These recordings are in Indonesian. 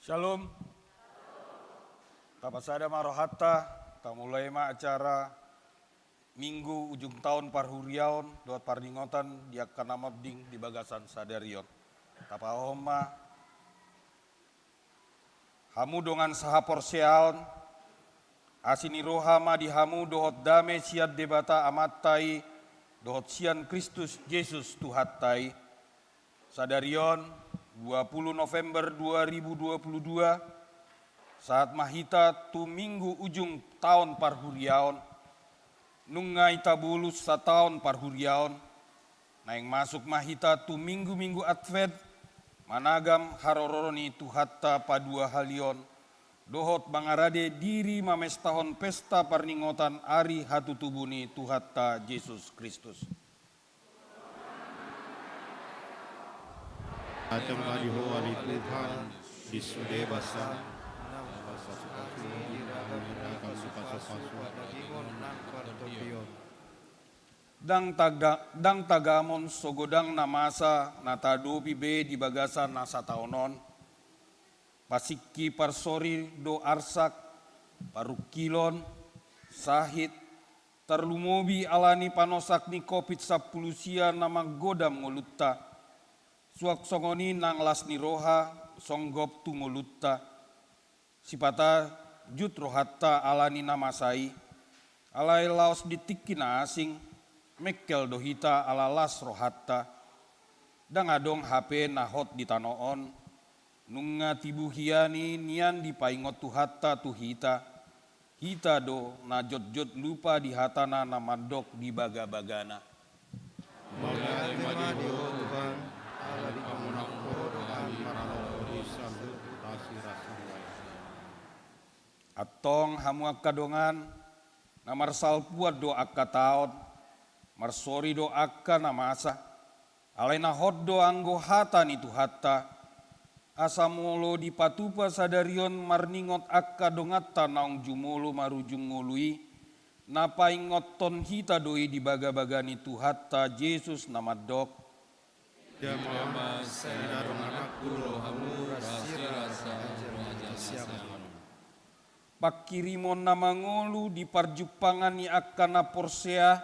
Shalom. Tapasada marohata, mulai acara Minggu ujung tahun parhuriaon, doat parningotan di akan amabding di bagasan sadarion. Tapa oma, hamu dongan saha porseaon, asini rohama di hamu dohot dame siat debata amatai, dohot sian Kristus Yesus Tuhattai. Sadarion 20 November 2022 saat mahita tu minggu ujung tahun parhuriaon nungai tabulus satahun parhuriaon naing masuk mahita tu minggu advent managam haroroni tu hatta padua halion dohot bangarade diri mames tahun pesta parningotan ari hatu tubuni tu hatta Yesus Kristus. Atem di hari Tuhan di sude basa dang tagamon sogodang namasa natadopi be di bagasan nasa taonon pasiki parsori do arsak parukilon sahit terlumobi alani panosak ni covid 10 sia nama godam ngolutta suak songoni nang las ni roha songgop tu ngolutta sipata jut rohatta alani namasai alai laos ditikina asing mekel dohita ala las rohatta dang adong HP nahot di tanoon nunga tibu hiani nian dipaingot tu hatta tu hita do na jot lupa di hatana namadok di baga-bagana. Atong hamu kadongan namar salpuat do akka taon marsori do akka namasa alaina hot do anggo hata ni tu hatta asamulo di patupa sadarion marningot akka dongatta naung jumulo marujung ngului napa ingoton hita doi di baga-bagani tu hatta Yesus namadok jama sayarong anakku rohamu rasa siapa pakirimon namangolu di parjupangan ni akkana porsea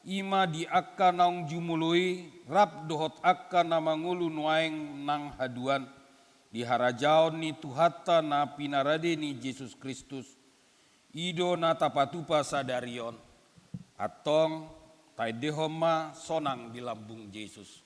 ima di akka naung jumului rap dohot akka namangolu nuaeng nang haduan di harajaon ni tuhatta na pinarade ni Yesus Kristus ido na tapatupa sadarion atong taidehoma sonang di lambung Yesus.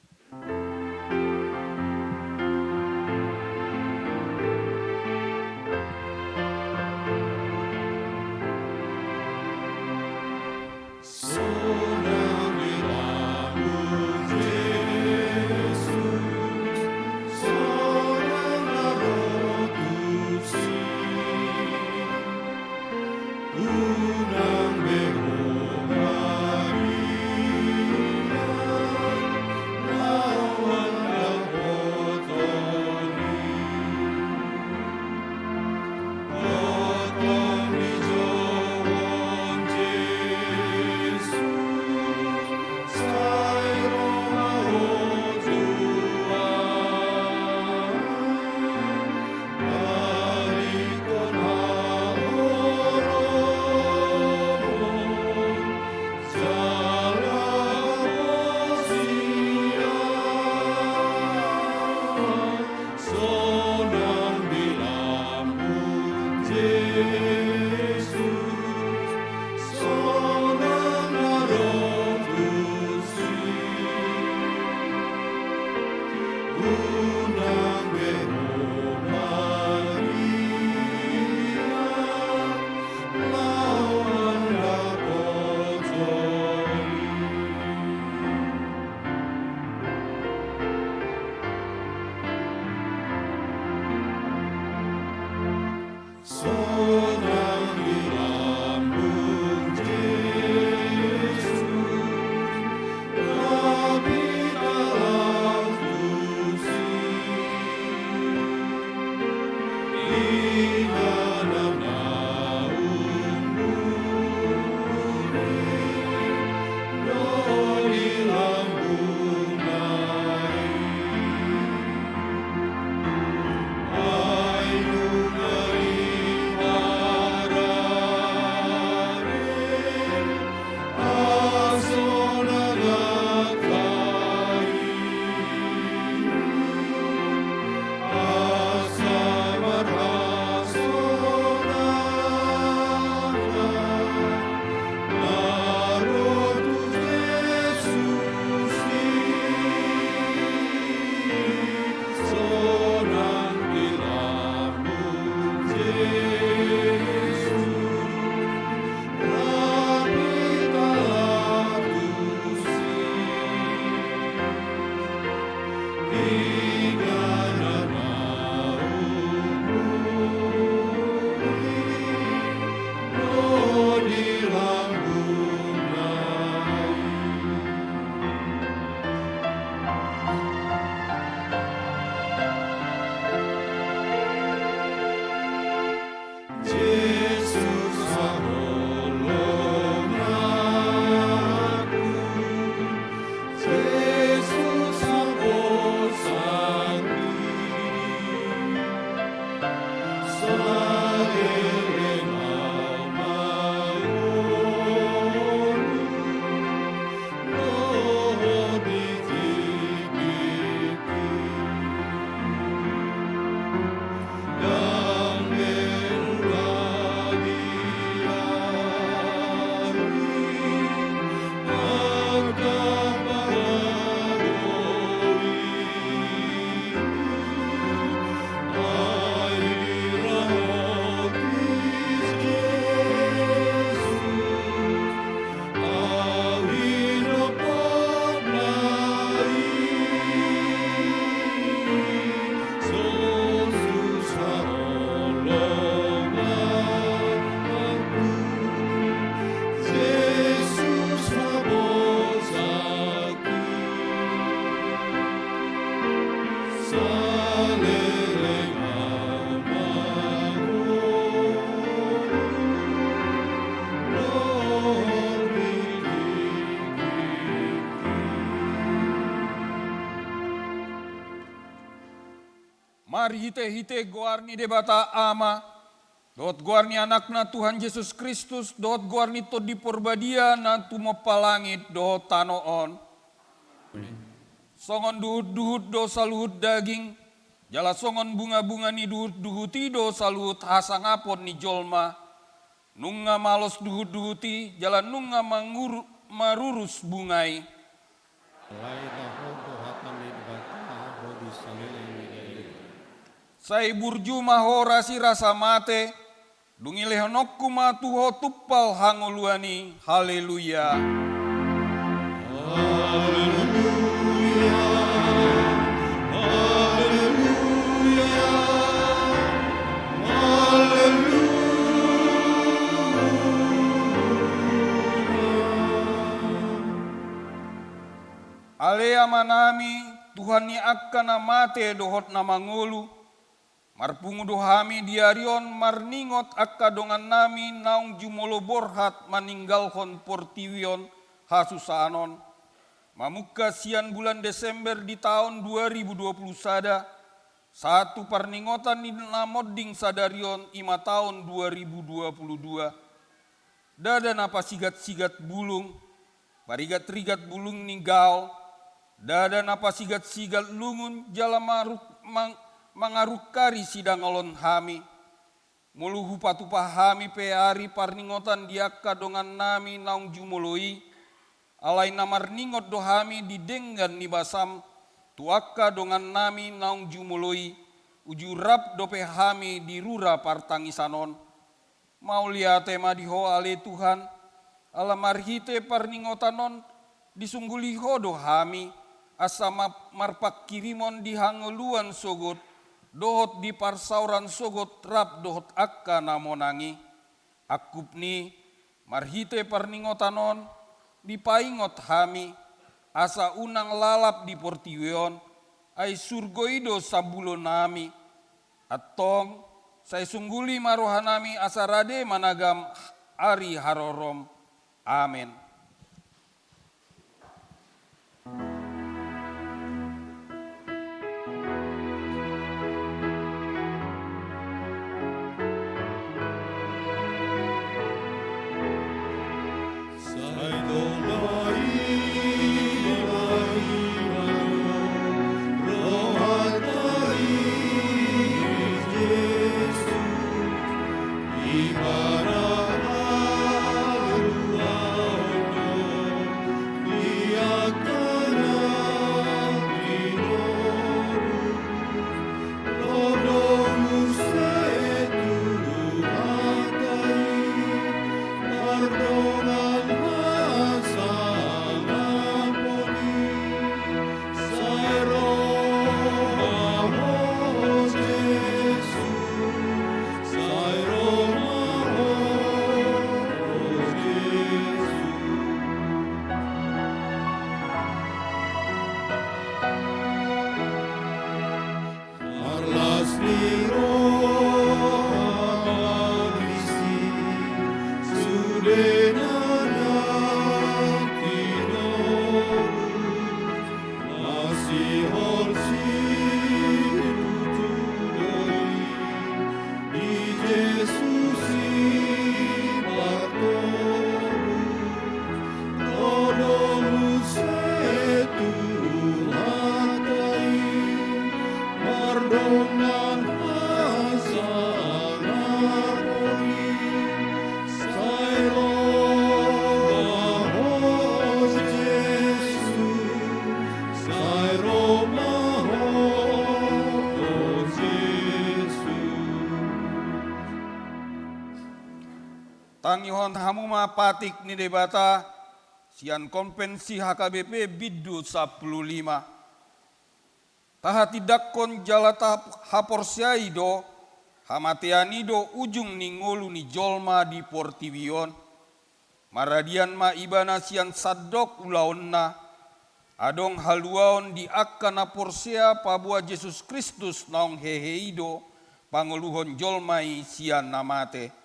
Mari hite goarni debata ama, dot goarni anakna Tuhan Yesus Kristus, dot goarni to di porbadia na tumopalangit dot tanoon. Songon duhut do saluhut daging, jala songon bunga-bunga ni duhuti do saluhut hasangapon ni jolma. Nunga malos duhuti, jala nunga marurus bungai. Sai burju mahorasi rasa mate, dungilehonokku matuho tuppal hangoluani, haleluya. Haleluya, haleluya, haleluya. Alea manami, Tuhan ni akkana mate dohot na mangolu, marpungu dohami diarion marningot akka dongan nami naung jumolo borhat maninggalkon portiwion hasusaanon. Mamuka sian bulan Desember di tahun 2020 sada, satu parningotan ni namodding sadarion ima tahun 2022. Dada napa sigat-sigat bulung, parigat-rigat bulung ninggal, dada napa sigat-sigat lungun jala mangarukari sidang olon hami. Muluhu patupah hami peari parningotan diakka dongan nami naung jumoloi. Alai namar ningot dohami didenggan ni basam. Tuakka dongan nami naung jumoloi. Ujurap dope hami dirura partangisanon. Maulia tema diho ale Tuhan. Alamarhite parningotanon disungguliho dohami. Asa marpak kirimon dihangoluan sogot. Dohot di parsauran sogot rap dohot akka namonangi. Akupni marhite parningotanon dipaingot hami. Asa unang lalap di portiweon ay surgoido sabulo nami. Atong say sungguli marohanami asarade managam ari harorom. Amen. Ibarat Tangihon hamuma patik ni debata sian konvensi HKBP biddu 15. Tahatidakkon jalata haporsiai do hamateani do ujung ni ngolu ni jolma di portivion. Maradian ma ibana sian sadok ulaonna adong haluaon di akkana porsea pabua Yesus Kristus naong heheido panguluhon jolmai sian namate.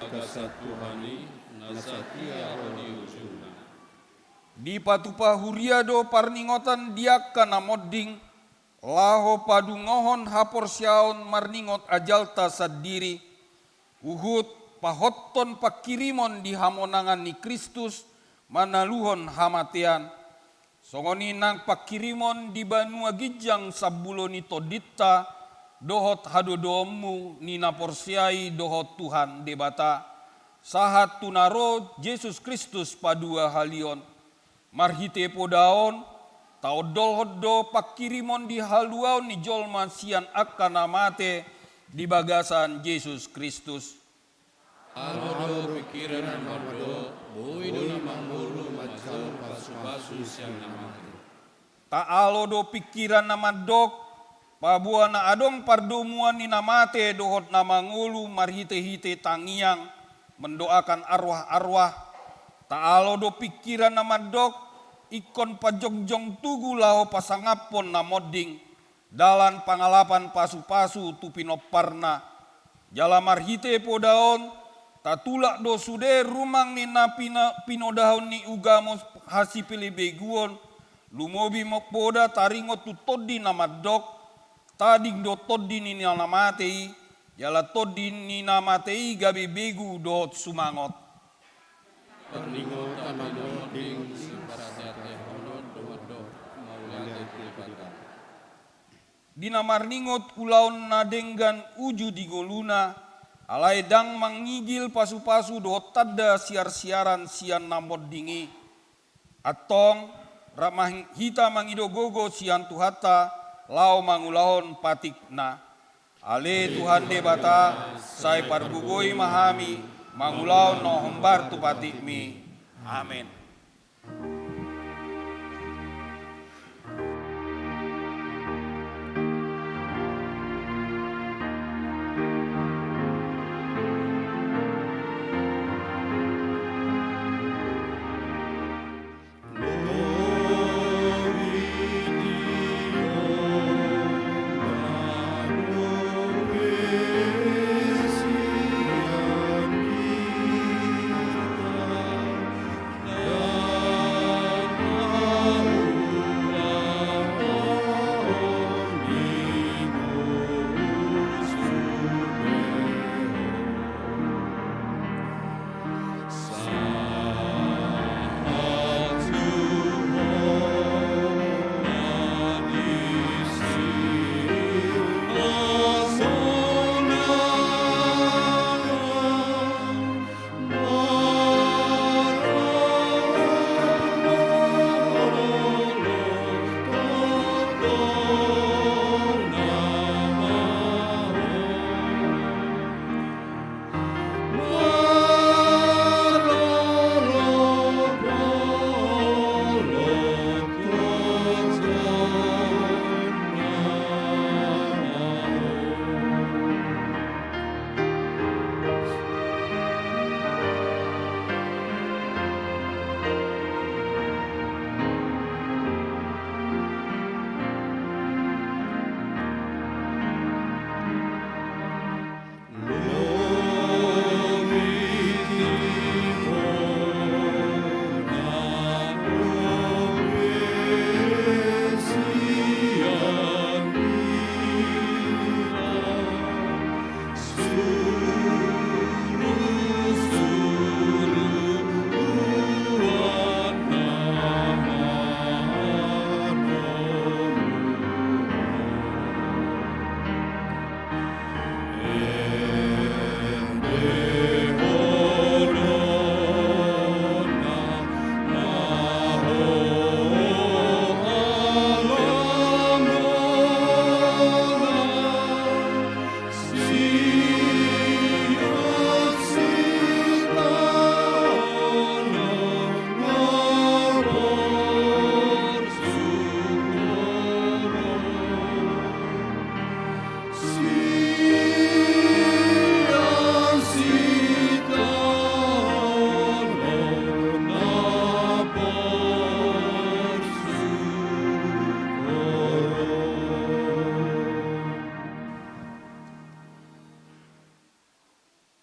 Kasatuhani nasatia di ujungna. Di patupa huriado parningotan diakka namodding laho padungohon haporsiaon marningot ajalta sadiri uhut pahotton pakirimon di hamonangan ni Kristus manaluhon hamatean songoni nang pakirimon di banua gijang sabuloni toditta dohot hadodomu nina porsiai dohot Tuhan debata sahat tunaro Yesus Kristus padua halion marhite podaon taodol hoddo pakirimon di haluaon ni jolma sian akkana mate di bagasan Yesus Kristus. Alodo pikiran mardo boido namangulu macam pasu-pasu siang namate. Taalodo pikiran namadok pabuana adong pardomuan ni namate dohot namangulu marhite-hite tangiang mendoakan arwah-arwah. Taalo do pikiran namadok ikon pajongjong tugu lao pasangapon namodding dalan pangalapan pasu-pasu tupinoparna. Jala marhite podaon tatulak do sude rumang ni napina pinodahon ni ugamos hasipili beguon lumobi mopoda taringot tutodi namadok tading do todi ni namatei jala todi ni namatei gabi begu do sumangot. Perningot amano ding siparasate honon do maulate tripata. Dina marningot kulaon nadenggan uju di goluna alai dang mangigil pasu-pasu do tadda siar-siaran sian namod dingi atong ramah hita mangido gogo sian tuhata lau mangulahon patikna. Ale Tuhan debata, sai parbugoi mahami, mangulahon no hombar tu patikmi. Amin.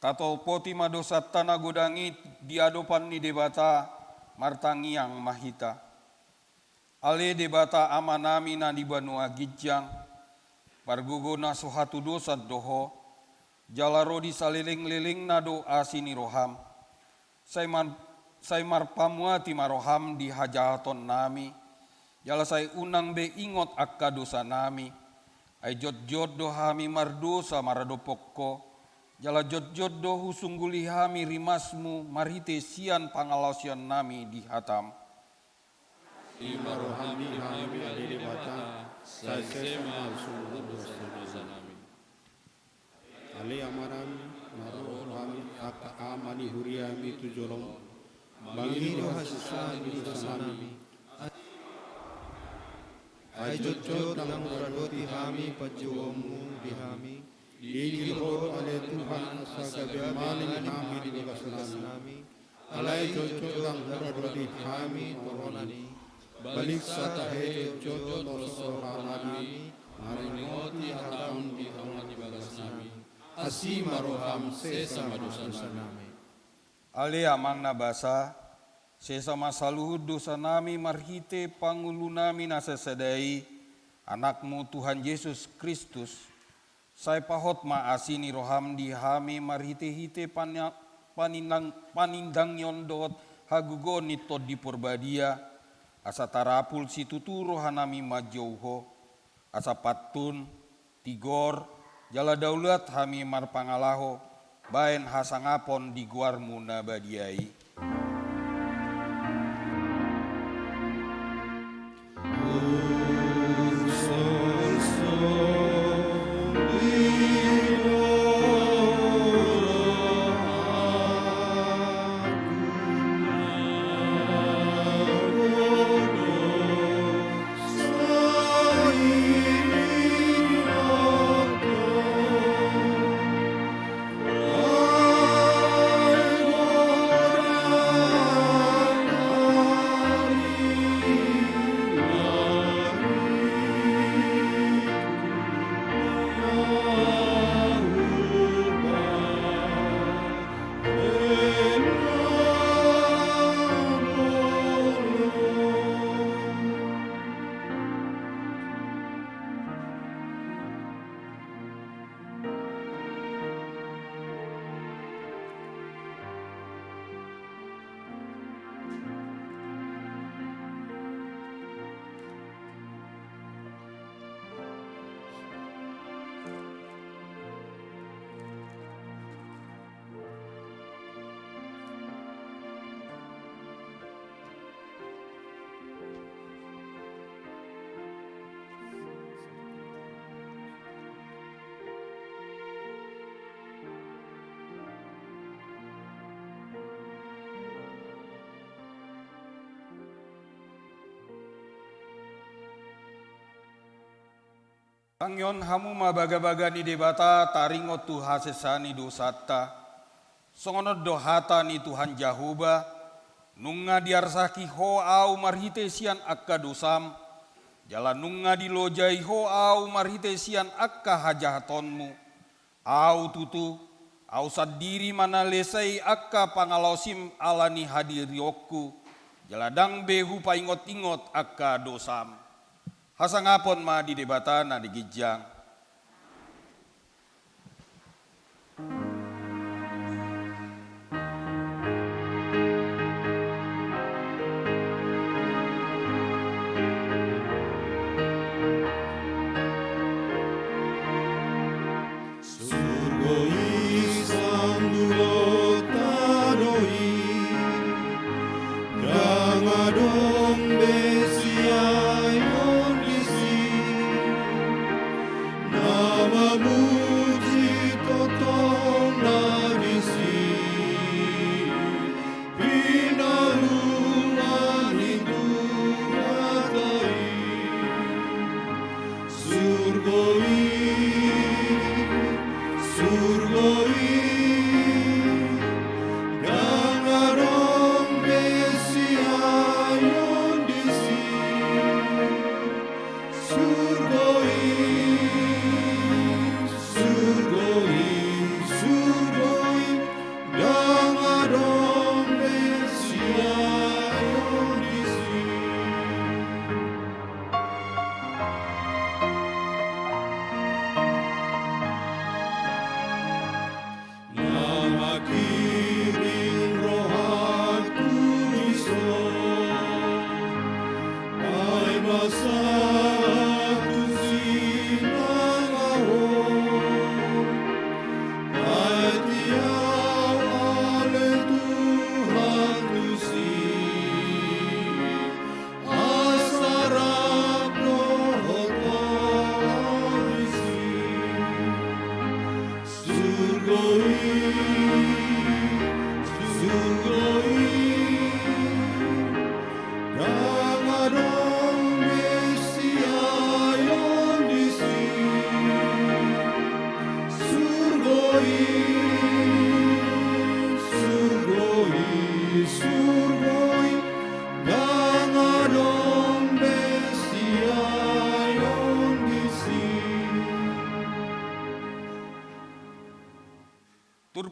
atau poti madosa tanah godangi di adopan ni debata martangi yang mahita. Ale debata amanami na di banua gijang, pargugo na suhatu dosa doho, jalaro di saliling-liling na do asini roham. Say marpamuati maroham di hajaton nami, jala say unang be ingot akka dosa nami, ay jod-jod do hami mardosa maradopokko, jala jod-jod do husungguli hami rimasmu marhite sian pangalausian nami di hatam. Imarohami hami adili bata, say sema sungguh dosa nami. Ali amarami, marohami aka amani huriami tujolong, bangido hasusani dosanami. Ay jod-jod ng muradoti hami pajuomu di hami, Digilho oleh Tuhan segala kami di nami, alai jod-jod ang muradoti kami toronani, balik sa tahe jod-jod tosoranami, maringoti hatam di kamar di bagas nami, asi maroham sesama dosa nami. Ale amang na basa, sesama saluhud dosa nami marhite pangulu nami nasesedai, anakmu Tuhan Yesus Kristus, say pahot maasini roham di hami marhite-hite panindang yondot hagugon nito di purbadia, asa tarapul si tuturo hanami majauho, asa patun, tigor, jala daulat hami marpangalaho, baen hasangapon di guarmu nabadiai. Pangyon hamu mabaga-baga ni debata taringot tu hasesani dosata. Songonod dohata ni Tuhan Jahuba. Nunga diarsaki ho au marhite sian akka dosam. Jala nunga dilojai ho au marhite sian akka hajahatonmu. Au tutu, au sadiri mana lesai akka pangalausim alani hadirioku. Jala dang behu paingot-ingot akka dosam. Hasangapon ma di debata na di gijang.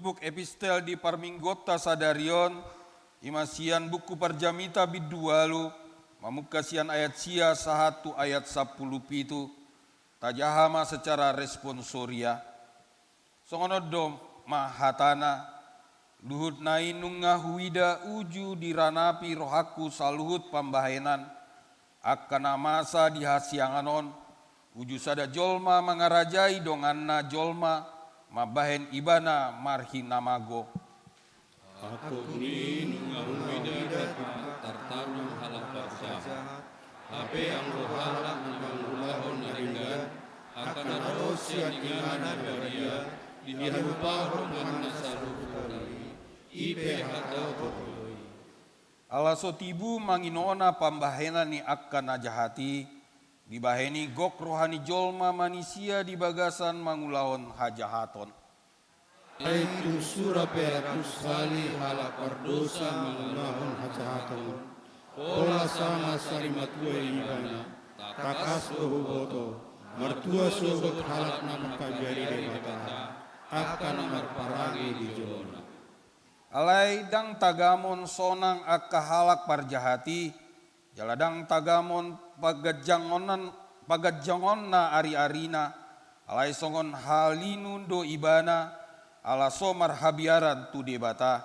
buk epistel di parminggota sadarion, imasian buku parjamita bidualu, mamukasian ayat sia 1 ayat 10 pitu, tajahama secara responsoria. Songonodom mahatana, luhut nainunga huida uju diranapi rohaku saluhut pambahenan, akan masa dihasianganon, uju sada jolma mangarajai donganna jolma, mabahen ibana marhinamago. Aku minunga tartanung halak parjahat, ape ang rohalak ng ulahon naringgan, akan arosya ingana baria, dihalupahon ang nasalukali, ipe hatapotoy. Alaso tibu manginona pambahenan ni akan najahati, dibaheni gok rohani jolma manisia di bagasan mangulahon hajahaton. Aitu sura peratus kali halak perdosa mengulahon hajahatan. Pola sama sarimat gue ibana, takas bohoboto, mertua sogot halak nama kajari debata, akan marparangi di jona. Alai dang tagamon sonang akka halak parjahati, jaladang tagamon pagajangonna ari-arina, alai songon halinundo ibana, ala somar habiaran tu debata.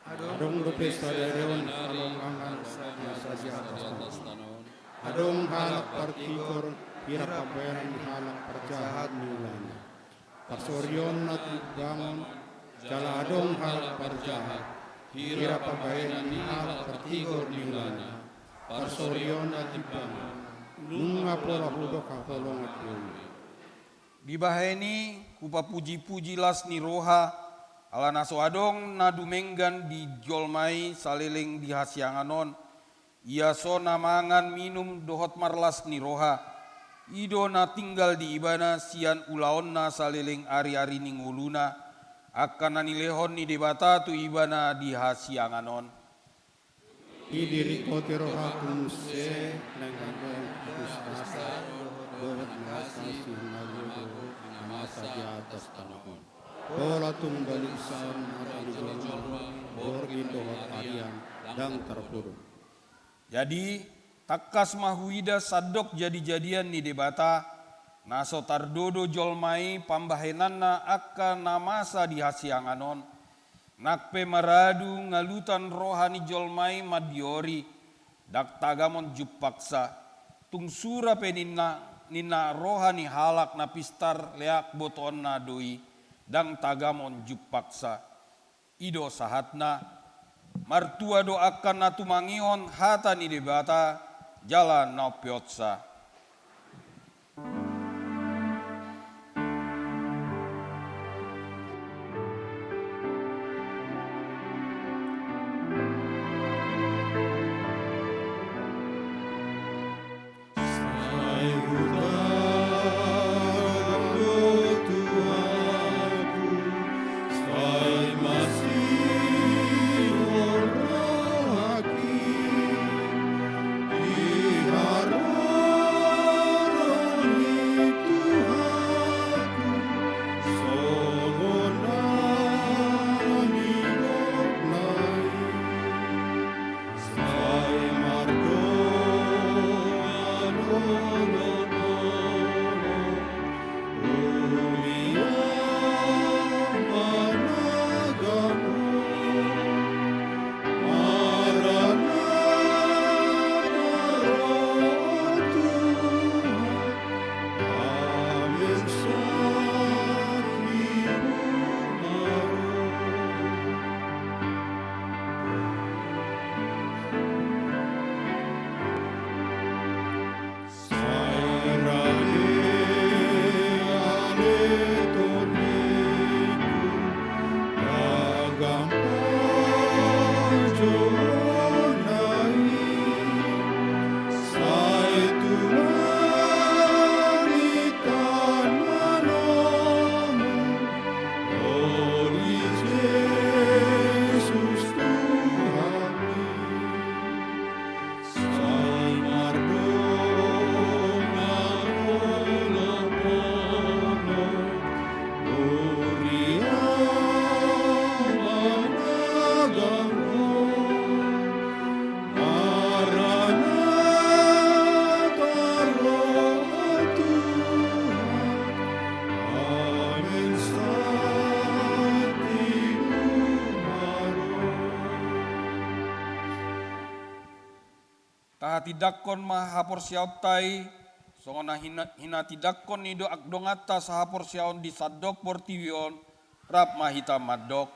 Adong rupe sadarion halong angan saja atas tanah. Adong halak partikor hira pabayaran halak perjahat nilainya. Pasoryon na bangun jala adong halak perjahat hira pabayaran halak partikor nilainya. Pasoryon na bangun nunga pola hudok kapolong at Dibaheni kupa puji-puji las ni roha, ala naso adong nadumenggan di jolmai saliling di hasianganon, ia so namangan minum dohot marlas ni roha, ido na tinggal di ibana sian ulaon na saliling ari-ari ninguluna, akan nanilehon ni debata tu ibana di hasianganon. Idiri kote roha kumse nangandong kusasa dohot masa singaludo masa di atas tanahon. Pola tunggal isan marajolma borgi dohot arian dang terpuruk. Jadi takas mahuida sadok jadi-jadian ni debata, naso tardodo jolmai pambahenanna akan namasa di hasianganon, nakpe maradu ngalutan rohani jolmai madiori, dak tagamon jupaksa, tungsura peninna nina rohani halak napistar leak boton na doi, dang tagamon jupaksa, ido sahatna, martua doakan natumangion hata ni debata, jalan naupiotsa. Harus taha tidakkon mahapor siautai, songona hina tidakkon nido akdongata sahapor siaon di sadok portiwion, rap mahita madok,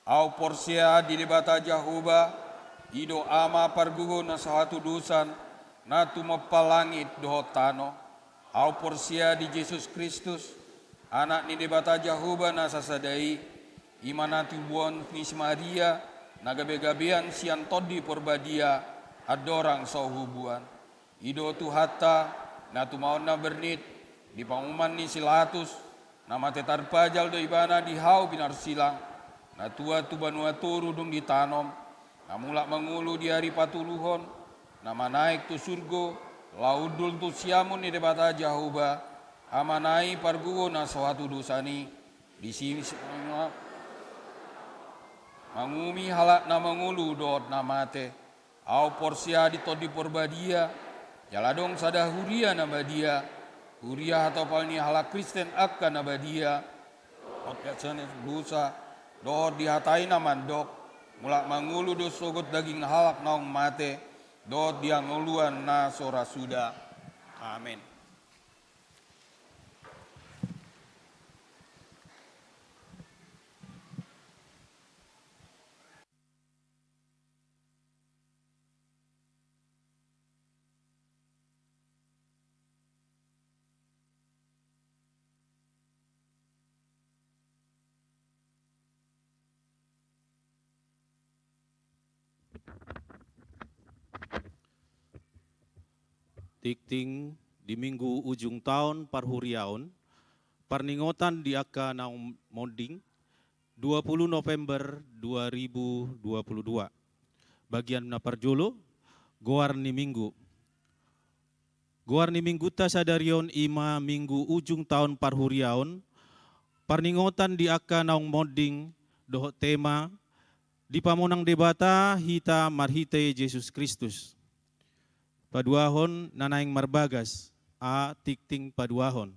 au porsia di debata jahuba, ido ama pargugo na sahatu dusan, na tumapalangit dohotano, au porsia di Yesus Kristus, anak ni debata jahuba na sasadai, imana tubuan nis Maria, nagabe-gabean sian todi porbadia, adorang sauhubuan. Ido tuhata, na tumaon na bernit, di panguman ni silatus, nama tetar pajal do ibana di hau binar silang, na tua tu banua turu dung ditanom, na mulak mengulu di hari patuluhon, nama naik tu surgo, laudul tu siamun ni debata jahuba, amanai pargugo na suatu dosani, di sini mangumi halak na mengulu dot na mate, au porsia di todi porbadia, jaladong sada huria na badia, huria atau palni halak Kristen akan na badia, otyatsane dosa, dot dihatai na mandok, mulak mengulu do sogot daging halak naung mate, dot dia nguluan na sora suda. Amin. Tikting di minggu ujung tahun parhuriaun, parningotan di aka naung monding 20 November 2022. Bagian na parjolo, goar ni minggu. Goar ni minggu ta sadarion ima minggu ujung tahun parhuriaun, parningotan di aka naung monding doho tema di pamonang debata hita marhite Yesus Kristus. Paduahon nanaing marbagas, a tikting paduahon.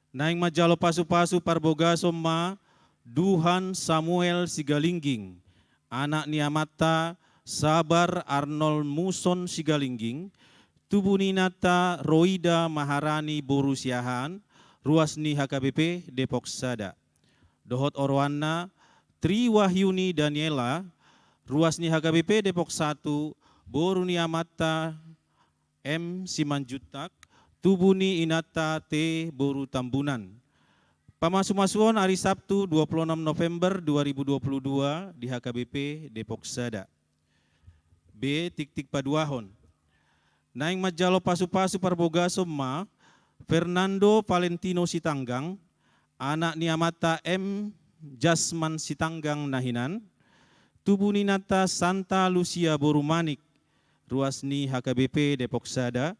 Naing majalo pasu-pasu parbogasom ma, Duhan Samuel Sigalingging, anak ni Amata Sabar Arnold Muson Sigalingging, tubuninata Roida Maharani Borusiahan, ruas ni HKBP Depok Sada. Dohot Orwana Tri Wahyuni Daniela, ruas ni HKBP Depok 1, Boru ni Amata M. Simanjutak, tubuni inata T. Boru Tambunan. Pamasu-masuon hari Sabtu 26 November 2022 di HKBP Depok Sada. B. Tik-tik paduahon. Naing majalo pasu-pasu parbogasom ma, Fernando Valentino Sitanggang, anak ni Amata M. Jasman Sitanggang Nahinan, tubuni nata Santa Lucia Borumanik, ruas ni HKBP Depok Sada,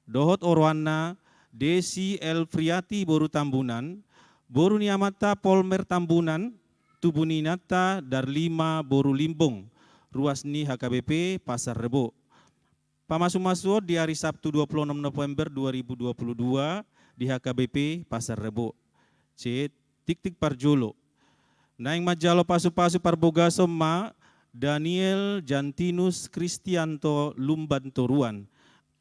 dohot orwana Desi Elfriati Boru Tambunan, Boru ni Amata Polmer Tambunan, tubuni nata Darlima Boru Limbong, ruas ni HKBP Pasar Rebo. Pamasu-masu di hari Sabtu 26 November 2022 di HKBP Pasar Rebo. C. Tik-tik parjolo. Naing majalo pasu-pasu parbogasom ma, Daniel Jantinus Kristianto Lumbantoruan,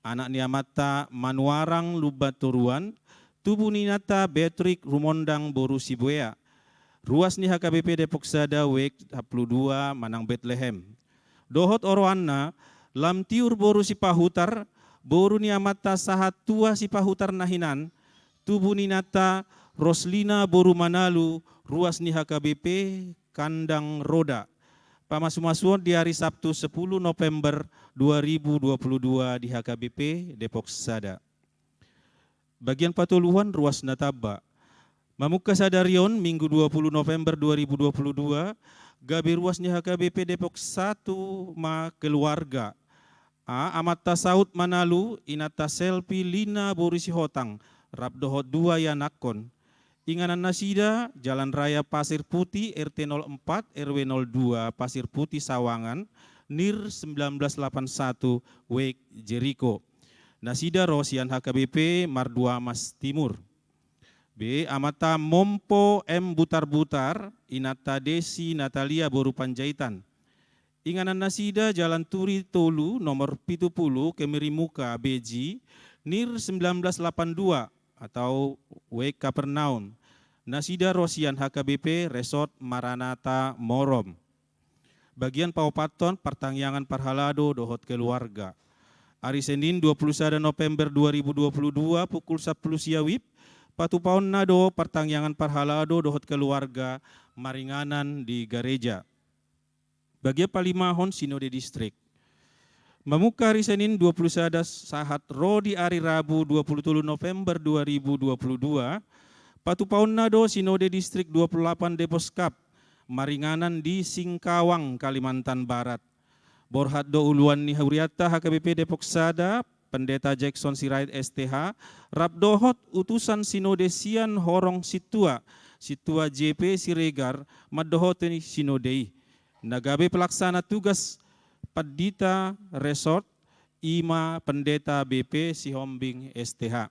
anak ni Amata Manuarang Lumbantoruan, tubuni nata Beatrick Rumondang Boru Sibuea, ruas ni HKBP Depok Sada Wek 22 Manang Bethlehem. Dohot orwana lam tiur Boru Sipahutar, Boru ni Amata sahat tua Sipahutar Nahinan, tubuni nata Roslina Boru Manalu, ruas ni HKBP Kandang Roda. Pamasu-masuon di hari Sabtu 10 November 2022 di HKBP Depok Sada. Bagian patuluhan ruas nataba. Mamuka sadarion minggu 20 November 2022, gabe ruasnya HKBP Depok 1 ma keluarga. Amata Saud Manalu, inata Selpi Lina Borisi Hotang, Rabdohot 2 Yanakon. Inganan Nasida, Jalan Raya Pasir Putih, RT 04, RW 02, Pasir Putih Sawangan, NIR 1981, Wek Jericho. Nasida Rosian HKBP Mardua Mas Timur. B. Amata Mompo M. Butar-Butar, inata Desi Natalia Boru Panjaitan. Inganan nasida Jalan Turi Tolu nomor 70 Kemirimuka Beji Nir 1982 atau W Kapernaum. Nasida Rosian HKBP Resort Maranatha Morom. Bagian Paupaton Pertangyangan Parhalado dohot keluarga. Hari Senin 21 November 2022 pukul 10 siawip Patupaon nado Pertangyangan Parhalado dohot keluarga Maringanan di gereja. Bagian Palimahon Sinode Distrik. Memuka hari Senin 21 sahat Rodi hari Rabu 27 November 2022 Patupaon nado Sinode Distrik 28 Deposkap Maringanan di Singkawang, Kalimantan Barat. Borhat do uluan ni Huriata HKBP Depok Sada, Pendeta Jackson Sirait STH, Rabdohot utusan Sinode Sian Horong Situa JP Siregar, Madohot Sinodei. Nagabe pelaksana tugas Padita Resort, Ima Pendeta BP Sihombing STH.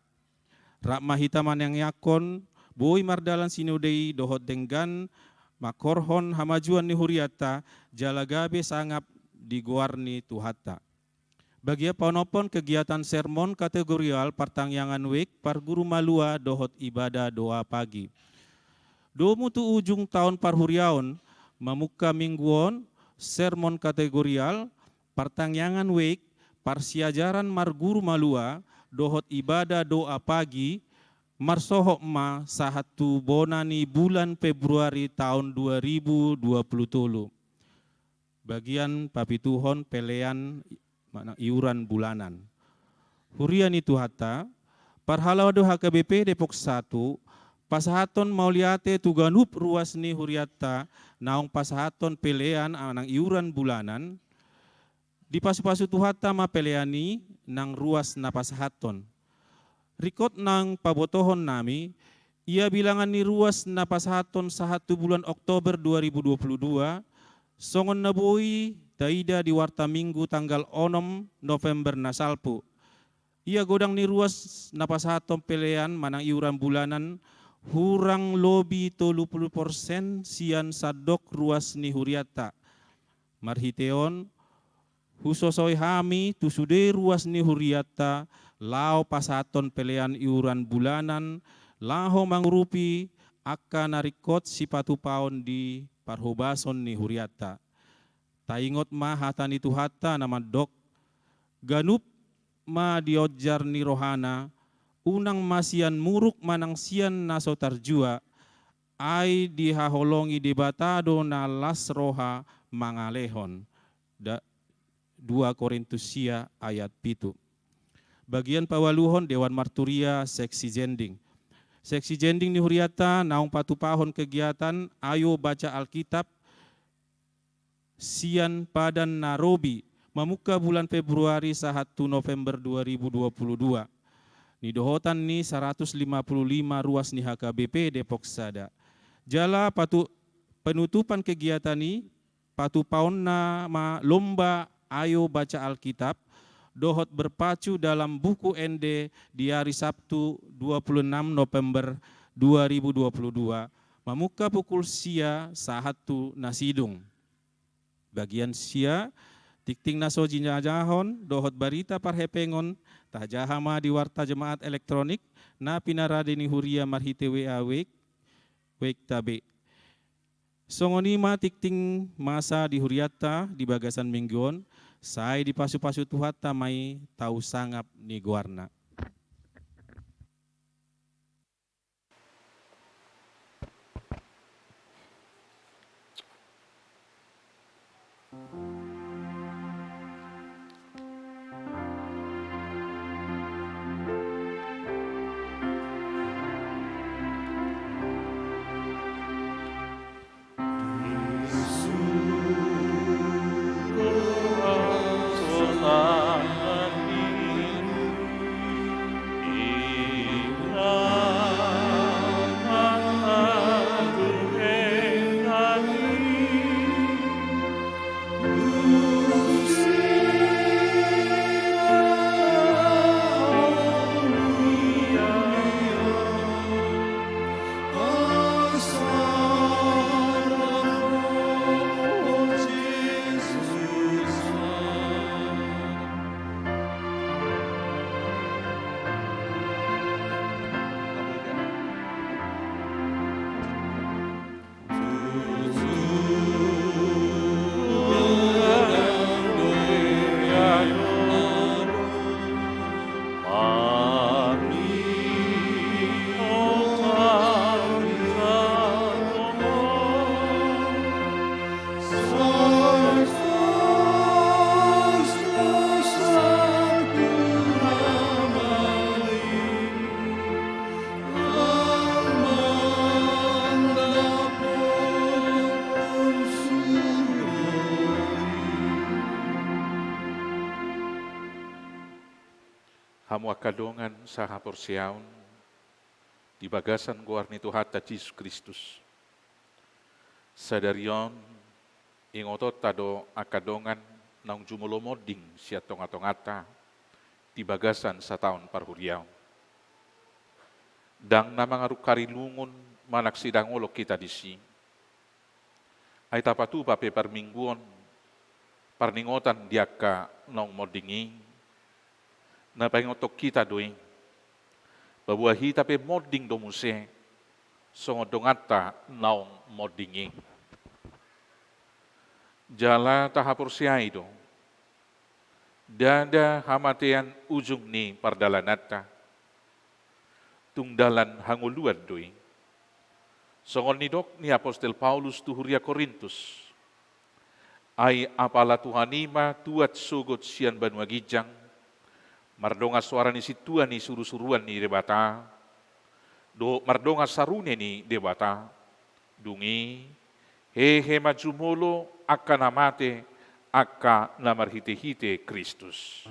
Rakma hitaman yang yakon, Boy Mardalan Sinodei dohot denggan, Makorhon hamajuan ni Huriata, Jalagabe sangap diguarni Tuhata. Bagia panopon kegiatan sermon kategorial Pertangyangan Wek Parguru Malua dohot ibadah doa pagi. Domu tu ujung tahun parhuriaon, mamuka mingguon, sermon kategorial, Pertangyangan Wek, Parsiajaran Marguru Malua, dohot ibadah doa pagi, marsohok ma sahatu bonani bulan Februari tahun 2020. Bagian papituhon pelean iuran bulanan. Hurian itu hata, Parhalado HKBP Depok 1, pasahaton mauliate tuganup ruas ni Huriata, naong pasahaton pelean anang iuran bulanan, di pasu-pasu tuhata ma peleani nang ruas na pasahaton. Rikot nang pabotohon nami, ia bilangan ni ruas na pasahaton sahatu bulan Oktober 2022, songon nabui taida di warta minggu tanggal 6 November nasalpu. Ia godang ni ruas na pasahaton pelean manang iuran bulanan, hurang lobi 30% sian sadok ruas ni Huriata. Marhiteon, husosoy hami tusude ruas ni Huriata, lao pasahaton pelean iuran bulanan, laho mangurupi akka narikot si patupaon di parhobason ni Huriata. Taingot ma hata ni Tuhata nama dok, ganup ma diojar ni rohana, unang masian muruk manang sian naso tarjua, ay dihaholongi debatado na las roha mangalehon. 2 Korintus sia ayat 7. Bagian pawaluhon Dewan Marturia Seksi Jending. Seksi Jending ni Huriata naung patupahon kegiatan ayo baca Alkitab sian padan narobi mamuka bulan Februari 1 November 2022. Ni dohotan ni 155 ruas ni HKBP Depok Sada. Jala penutupan kegiatan ni patupaon nama lomba ayo baca Alkitab dohot berpacu dalam buku ND di hari Sabtu 26 November 2022 mamuka pukul sia sahatu nasidung. Bagian sia tikting naso jinajahon dohot barita parhepengon tahjahama di warta jemaat elektronik na pinaradeni Huria marhite wek tabe. Songonima tikting masa di Huriata di bagasan mingguon, saya di pasu-pasu Tuhata mai tahu sangap ni guarna. hamu akadongan saha porsiaun di bagasan guarni Tuhata Yesus Kristus. Sadarion ingotot tado akadongan naung jumulo moding sia tonga-tongata di bagasan sataon parhuriaun. Dang namangaru karilungun manak sidang olok kita di si. Ay tapatu pape parmingguon parningotan diaka naung modingi na paingotok kita doi babuahi tapi moding domuse songodongata naung modingi jala tahapur siai do dada hamatean ujung ni pardalanata tungdalan hanguluan doi songon nidok ni Apostel Paulus tuhuria Korintus ai apala Tuhanima tuat sugot sian banua gijang mardonga suara ni situa ni suruh-suruan ni debata do mardonga sarune ni debata dungi hehe majumolo akan amate akka namarhite-hite Kristus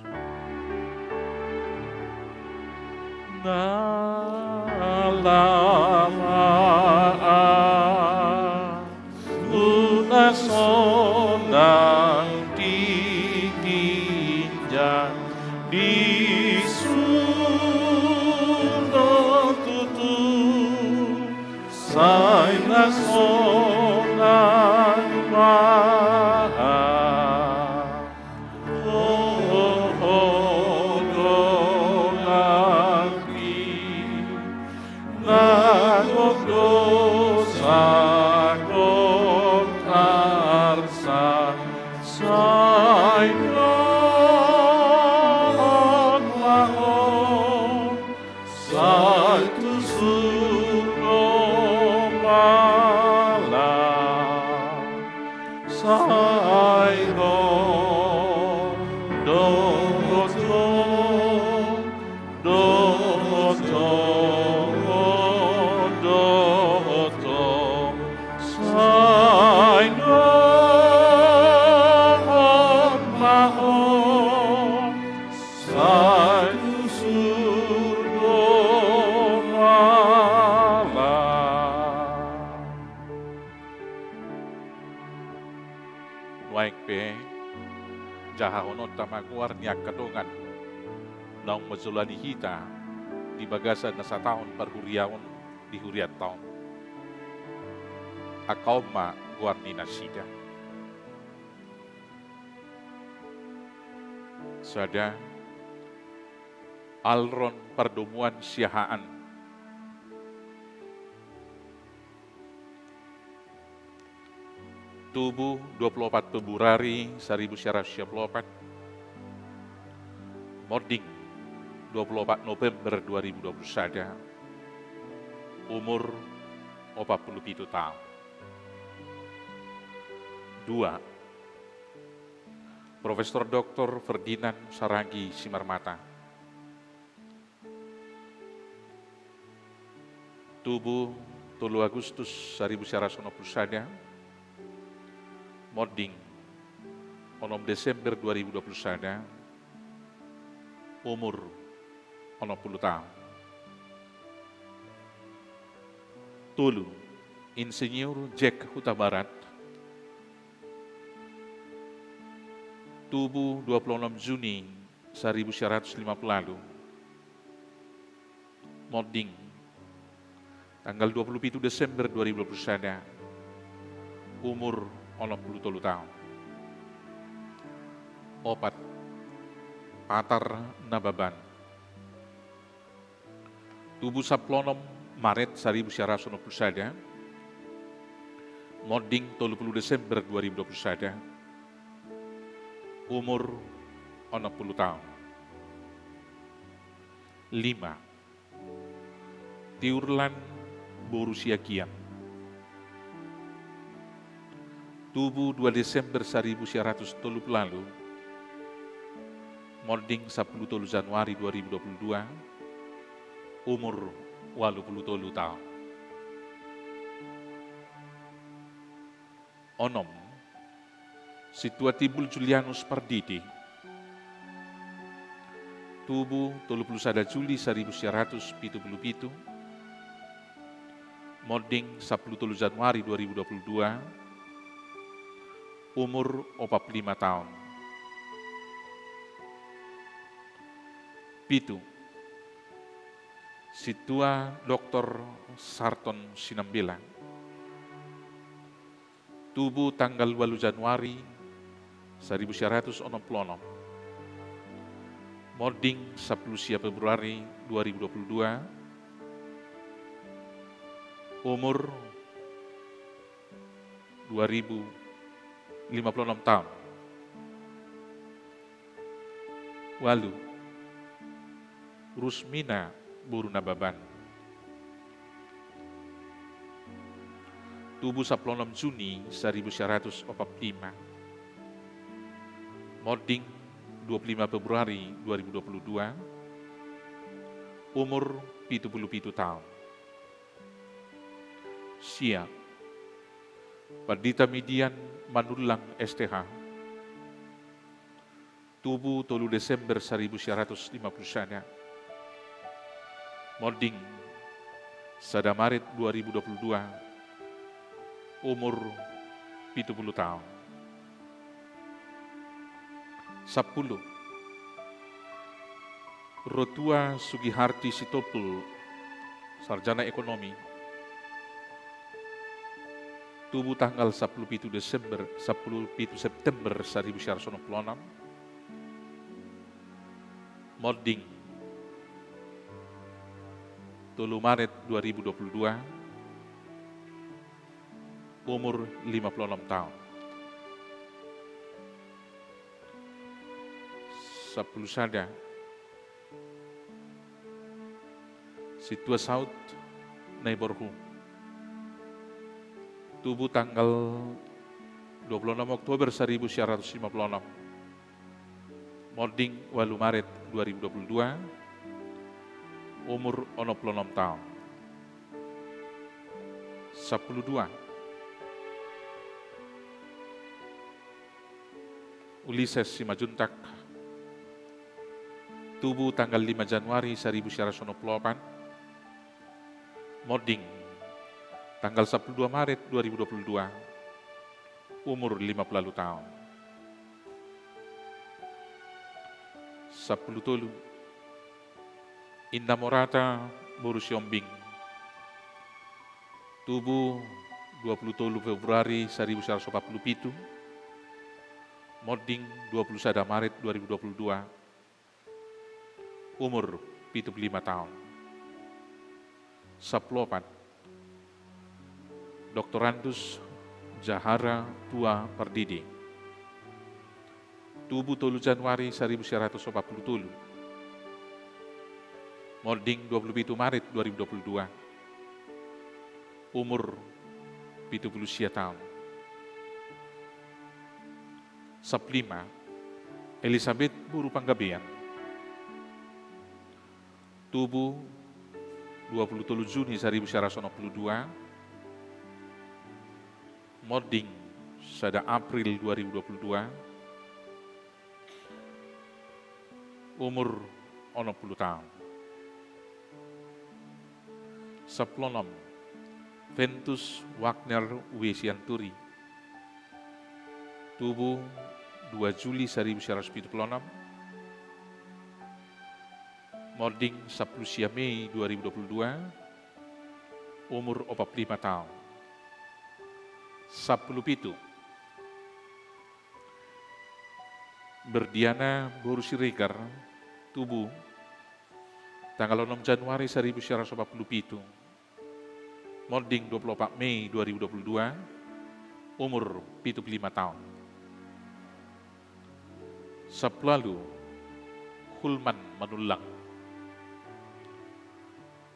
sonang ditinjak di suno tutu saina sonang maha tamaguar niya kadongan naung mazulani hita di bagasan na sa taon parhuriaon di huriat taon. Akaw ma guar ni nasida. Sada alron pardomuan siahaan tubuh 24 Februari 1924 Moding 24 November 2021 umur 47 tahun. 2. Profesor Dr. Ferdinand Saragi Simarmata. Tubuh 3 Agustus 1991 Moding 6 Desember 2021 umur 60 tahun. Tulu, Insinyur Jack Huta Barat. Tubuh 26 Juni 1950 lalu. Moding tanggal 27 Desember 2021 umur 63 tahun. Opat Patar Nababan. Tubuh Saplonom Maret 1991. Moding 30 Desember 2021. Umur 60 tahun. 5. Tiurlan Borussia Kian. Tubuh 2 Desember 1930 lalu. Moding 10 Januari 2022, umur 80 tahun. Onom, Situatibul Julianus Pardidi. Tubuh 31 Juli 1977, Moding 10 Januari 2022, umur 45 tahun. Pitu, Situa Dr. Sarton Sinambela, tubuh tanggal 8 Januari 1966, Moding 10 Februari 2022, umur 2056 tahun. Walu, Rusmina Burunababan, tubuh 16 Juni 1945, Moding 25 Februari 2022, umur 77 tahun. Sia, Padita Midian Manulang STH, tubuh 3 Desember 1951, Moding 1 Maret 2022, umur 70 tahun. 10. Rotua Sugiharti Sitopul, Sarjana Ekonomi, tubuh tanggal 17 September 1996, Moding 3 Maret 2022, umur 56 tahun. 10 Sada, Situa South Neighborhood, tubuh tanggal 26 Oktober 1956, Moding 8 Maret 2022, umur 66 tahun. 12. Ulises Simajuntak, tubuh tanggal 5 Januari 1998, Moding tanggal 12 Maret 2022, umur 50 tahun. 10. Indah Morata Borusyombing, tubuh 20 Februari 1947, Moding 21 Maret 2022, umur 75 tahun. 10. Dr. Andus Jahara Tua Pardidi, tubuh 3 Januari 1947, Moding 27 Maret 2022, umur 70 tahun. 15. Elizabeth Buru Panggabean, tubuh 27 Juni 1992, Moding 1 April 2022, umur 60 tahun. 16. Ventus Wagner Wesianturi, tubuh 2 Juli 1976, Moding 10 Mei 2022, umur 45 tahun. 17. Berdiana Borusiregar, tubuh tanggal 6 Januari 1947, Moding 24 Mei 2022, umur 75 tahun. 10. Hulman Manulang,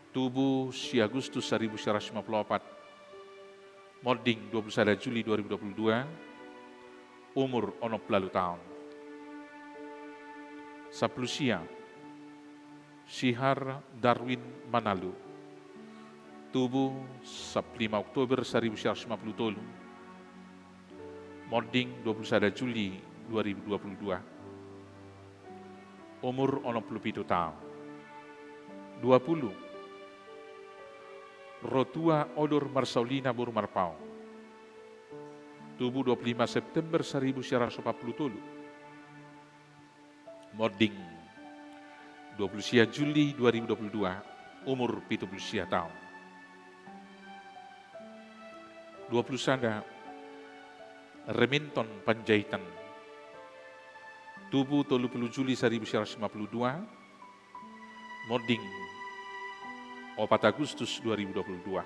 tubuh si Agustus 1954, Moding 21 Juli 2022, umur 60 tahun. 10 Sia, Sihar Darwin Manalu, tubuh 5 Oktober 1957, Moding 21 Juli 2022, umur 67 tahun. 20. Rotua Odor Marsaulina Buru Marpau, tubuh 25 September 1947. Moding 20 Juli 2022, umur 70 tahun. 20 Sada Remington Panjaitan, tubuh 30 Juli 1952, Moding 4 Agustus 2022.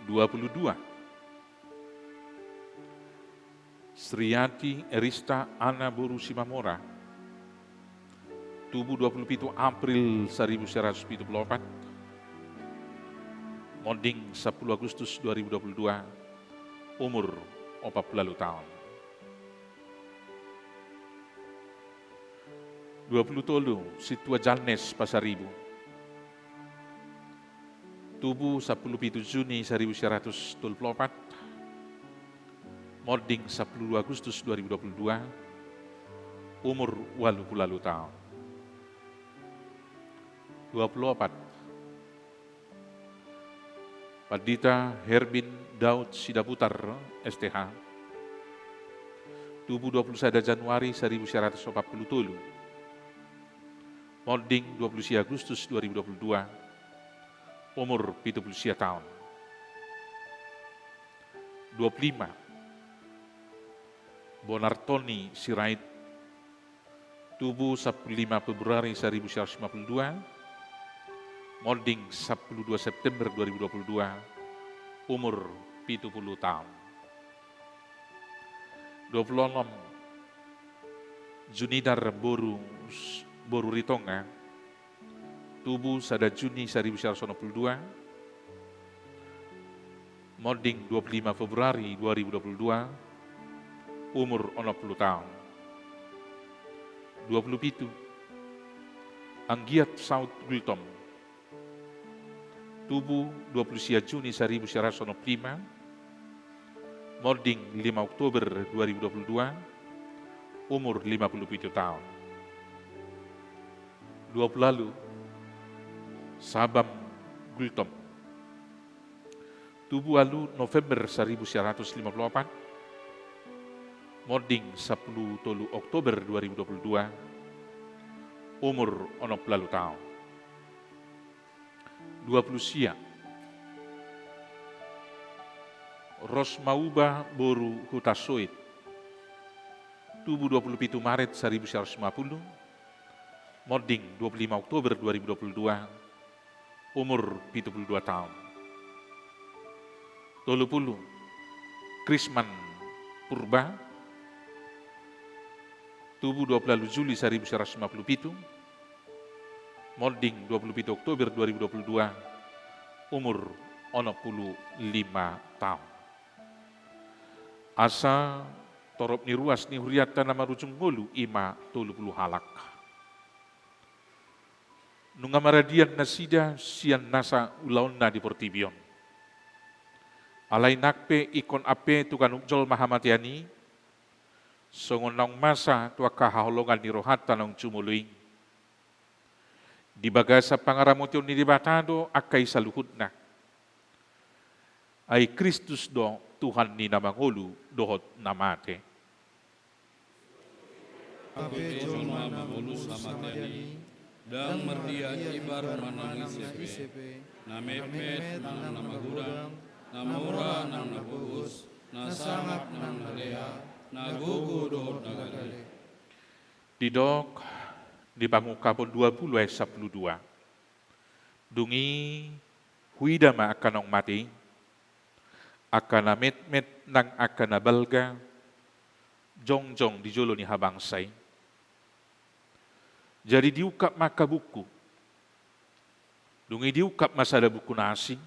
22 Sriati Erista Ana Boru Simamora, tubuh 27 April 1974, Moding 10 Agustus 2022, umur 40 tahun. 20 Situa Jalnes Pasaribu, tubuh 17 Juni 1924, Moding 10 Agustus 2022, umur 80 tahun. 24 Padita Herbin Daud Sidaputar STH, tubuh 21 Januari 1947, Moding 20 Agustus 2022, umur 70 tahun. 25 Bonartoni Sirait, tubuh 15 Februari 1952, Moding 12 September 2022, umur 70 tahun. 26 Junidar Boru Ritonga, tubuh 1 Juni 1992, Moding 25 Februari 2022, umur 60 tahun. 27 Anggiat Saud Gultom, tubuh 20 Juni 1995, Moding 5 Oktober 2022, umur 57 tahun. 20 Sabam Gultom, tubuh alu November 1954, Moding 10 Oktober 2022, umur 60 tahun. 20 Sia Rosmauba Boru Hutasoit, tubuh 27 Maret 1950, Moding 25 Oktober 2022, umur 72 tahun. 30 Krisman Purba, tubuh 20 Juli 1957, Moding 27 Oktober 2022, umur 65 tahun. Asa torop ni ruas ni huriata nama rucung ngolu ima 30 halak. Nunga maradian nasida sian nasa ulaonna di portibion. Alai nakpe ikon ape tukan ukjol mahamatiani, songon naung masa tua kahaholongan ni rohata naung cumuluing. Di bagasa pangaramotion ni dibatado akai saluhutna. Ai Kristus do Tuhan ni namangolu dohot namate. Ape jolma mabulus samadani, dang merdia ibar manang isepe, namepet nang namagurang, namura nang nabugus, nasangap nang nalea, nagugu dohot nagale. Didok di pangungkapon 20 ayat 12. Dungi huidama akan nong mati, akan met nang akan nabalga, jong di jolo ni habangsay. Jadi diukap maka buku. Dungi diukap masada buku nasi,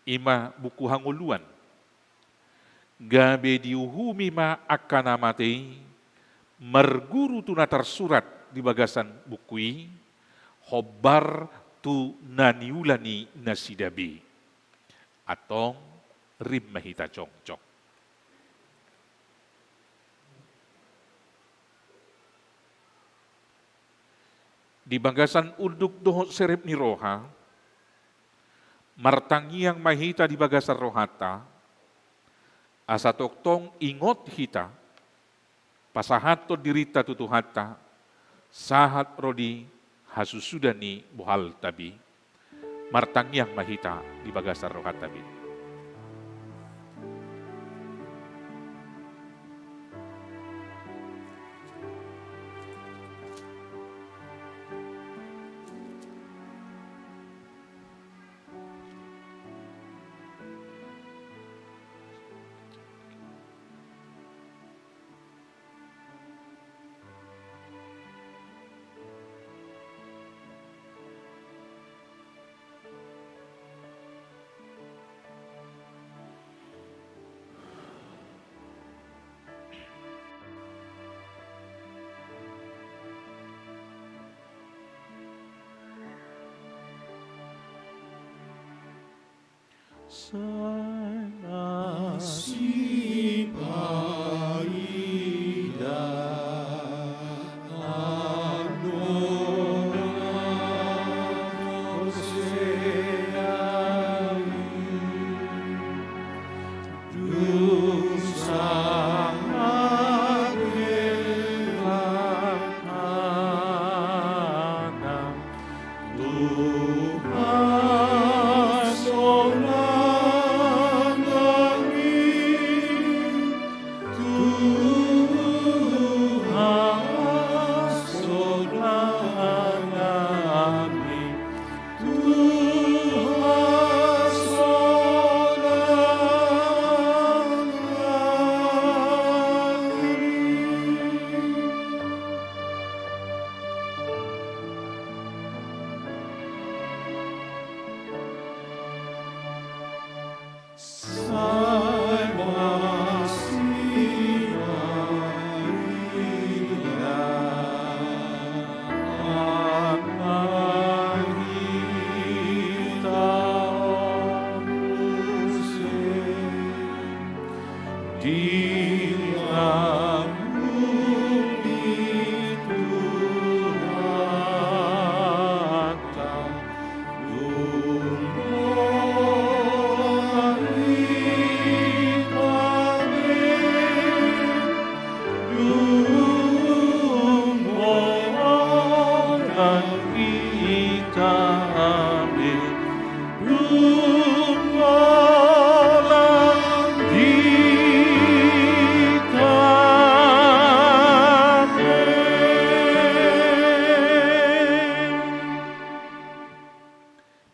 ima buku hanguluan. Gabe diuhumi ma akan amati, marguru tuna tersurat di bagasan bukui, hobar tu naniulani nasidabi. Atau rim mahita congcok. di bagasan unduk doho serep ni roha, martangiang mahita di bagasan rohata, asa toktong ingot hita, pasahat to dirita tutuhata, sahat rodi hasusudani buhal tabi, martangiang mahita di bagasan rohata tabi.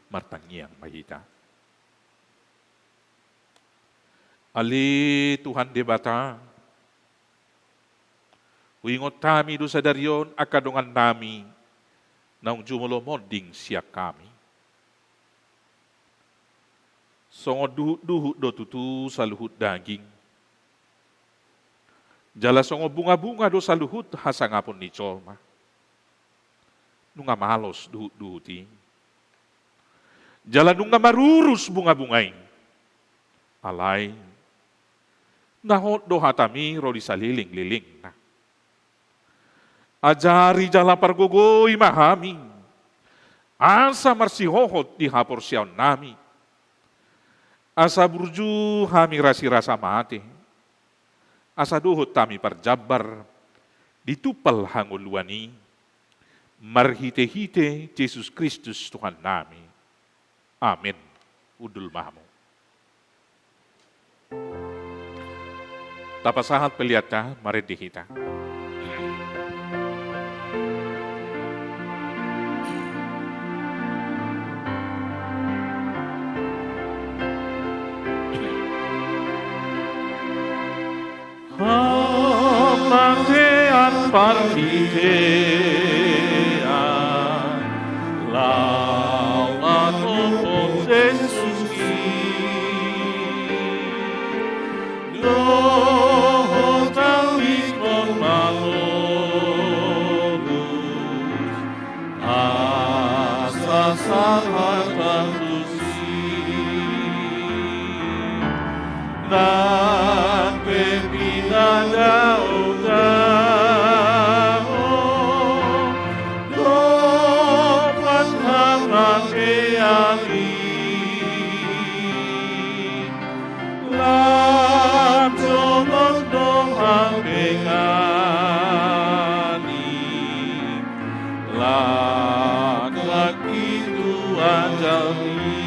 Martangiang mahita. Ali Tuhan debata, uingot kami do sa daryon akadongan nami, naung jumulo moding siya kami. Songo duhut do tutu sa luhut daging. Jala songo bunga-bunga do sa luhut hasangapon ni colma. Nunga malos duhut-duhuti. Jala nunga marurus bunga-bungain. Alay. Nahot do hatami rodi saliling-liling na. Ajari jala pargogoy mahami. Asa marsihohot di hapor siyaw nami. Asa burju hami rasi-rasa mati. Asa duhut tami parjabar. Ditupal hanguluani. Marhite-hite Yesus Kristus Tuhan nami. Amin. Udul mahamu. Tapasahat peliata mari dihita. Hamantean partitean laudato Jesus Lohotawis non malodus asasahatan dan pepinada utao laki Tuhan jalmi.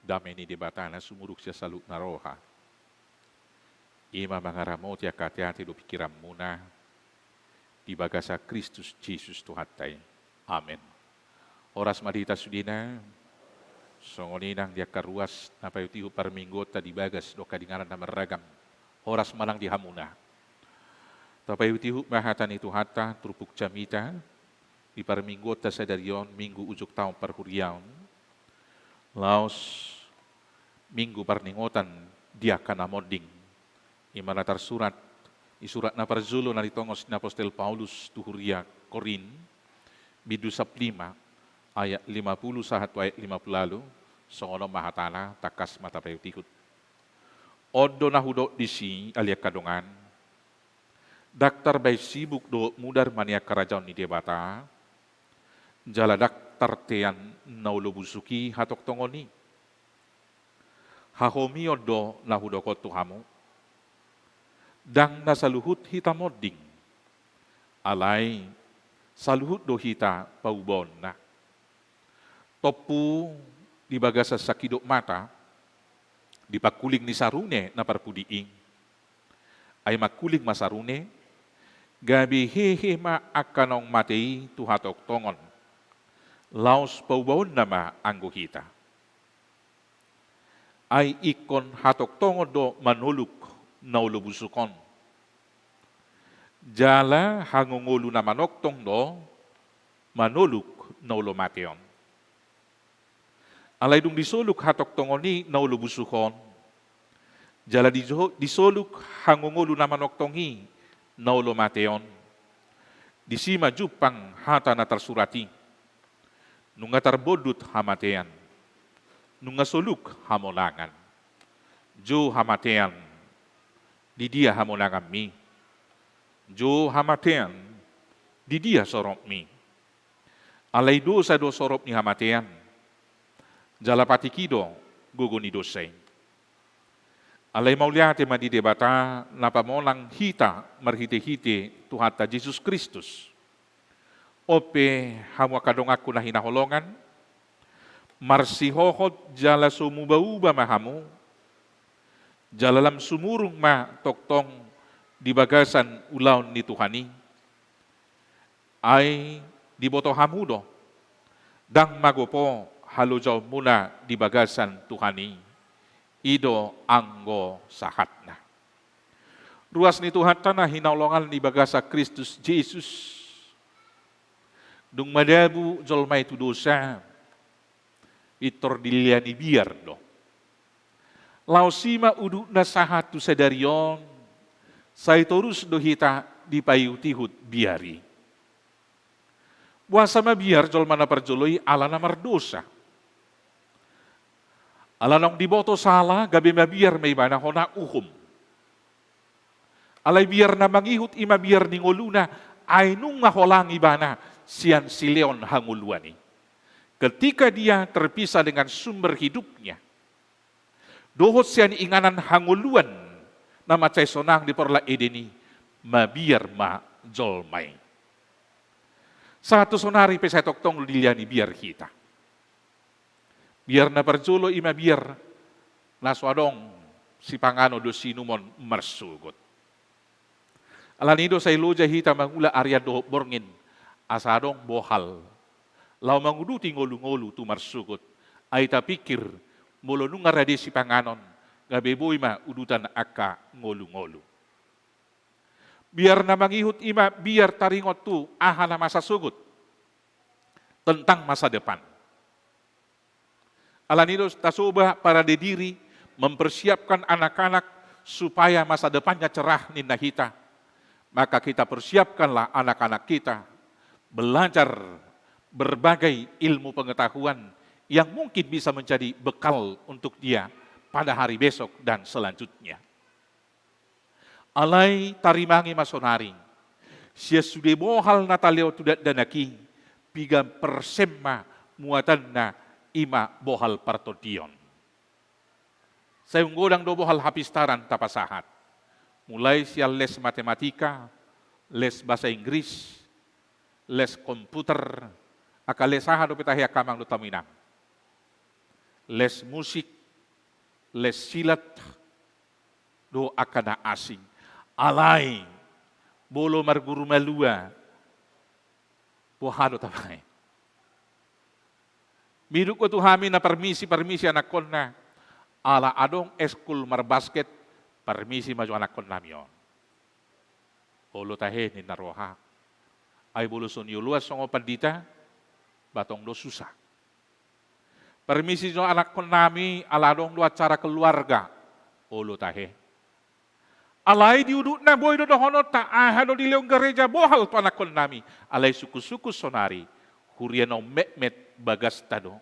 Dameni di batana sumuruk sia saluk naroha. Ima mangaramot ya hati-hati do pikiran muna di bagasa Kristus Jesus Tuhatai. Amin. Oras madita sudina, Songoninang dia karuas na payutihu parminggota di bagas do kadingaran na maragang. Horas malang di hamuna. Tapayutihu mahatan itu hata trupuk camita di parminggota sa darion minggu ujuk taon parhuriaon. Laos minggu parningotan dia kana moding. Imana tersurat isurat na parzulo na ditongos na Apostel Paulus tuhuria Korin bidu 5 ayat 50 sahat ayat 50 lalu songono mahatana takas mata payutihut. Odo na hudok disi alia kadongan. Daktar bay sibuk do mudar mania kerajaan ni debata. Jala daktar tean naulo busuki hatok tongoni. Hahomi odo na hudokot tuhamu. Dang nasaluhut hita modding. Alay saluhut do hita paubon na. Topu di bagasa sakidok mata, di pakuling ni sarune na parpudiing. Ay makuling masarune, gabi hehe ma akanong matei tuhatok tongon. Laos paubawon nama anggo hita. Ay ikon hatok tongon do manuluk na ulubusukon. Jala hangungulu na manoktong do manuluk na ulumateon. Alay dung disoluk hatok tongoni na ulubusukon. Jala disoluk hangungulu na manoktongi na ulumateon. Disima jupang hata na tersurati. Nunga terbodut hamatean. Nunga soluk hamolangan. Jo hamatean. Di dia hamolangan mi. Jo hamatean. Di dia sorop mi. Alay dosa do sorop ni hamatean. Jalapati kido guguni dosay. Alay mauliate madi debata napamolang hita marhite-hite tuhata Jesus Kristus. Ope hamwa kadong aku na hinaholongan. Marsihohot jala sumuba-uba mahamu. Jalalam sumurung ma toktong di bagasan ulaon ni Tuhani. Ay diboto hamudo. Dang magopo halujaw muna di bagasan Tuhani, ido anggo sahatna. Ruas ni Tuhan tanah hinaulongan di bagasa Kristus Jesus. Dung madabu jolmay tu dosa, itor diliani biar do. Lausima udu na sahat tu sedarion, say torus do hita di payutihut biari. Buasa mabiar jolmana perjoloi ala na mardosa. Alanong diboto salah, gabi mabiar may mana hona uhum. Alay biar na mangihut ima biar ningoluna, ay nung ngaholang ibana siyan si Leon hanguluani. Ketika dia terpisah dengan sumber hidupnya, dohot siyan inganan hanguluan na macay sonang di perla edeni, mabiar ma jolmay. Satu sonari pesetok tong diliani biar kita. Biar na perjulo ima biar naswadong si pangano do sinumon marsugot. Alanido sa iloja hita mangula area do borngin asadong bohal. Lau manguduti ngolu-ngolu tu marsugot. Ay tapikir molo nung arade si panganon gabeboy ma udutan aka ngolu-ngolu. Biar na mangihut ima biar taringot tu aha na masa sugut tentang masa depan. Alanidos tasoba para dediri mempersiapkan anak-anak supaya masa depannya cerah ninda hita. Maka kita persiapkanlah anak-anak kita belajar berbagai ilmu pengetahuan yang mungkin bisa menjadi bekal untuk dia pada hari besok dan selanjutnya. Alay tarimangi masonari, sia sude bohal nataleo tudat danaki, piga persemma muatanna ima bohal partodion. Saya nggodang do bohal hapistaran tapasahat. Mulai sial les matematika, les bahasa Inggris, les komputer, akalesaha do petahia kamang do taminang. Les musik, les silat, do akana asing. Alay, bolo marguru malua, bohado tamay. Miduk ko tuhami na permisi anak kon na. Ala adong eskul marbasket, permisi maju anak kon namion. Olo tahe ni naroha. Ay bulusun yuluas songo pandita, batong do susah. Permisi jo anak kon nami, ala adong do acara keluarga. Olo tahe. Alay diuduk na boy do hono ta ahado di leong gereja bohal to anak kon nami. Alay suku-suku sonari, huriano met bagas tado.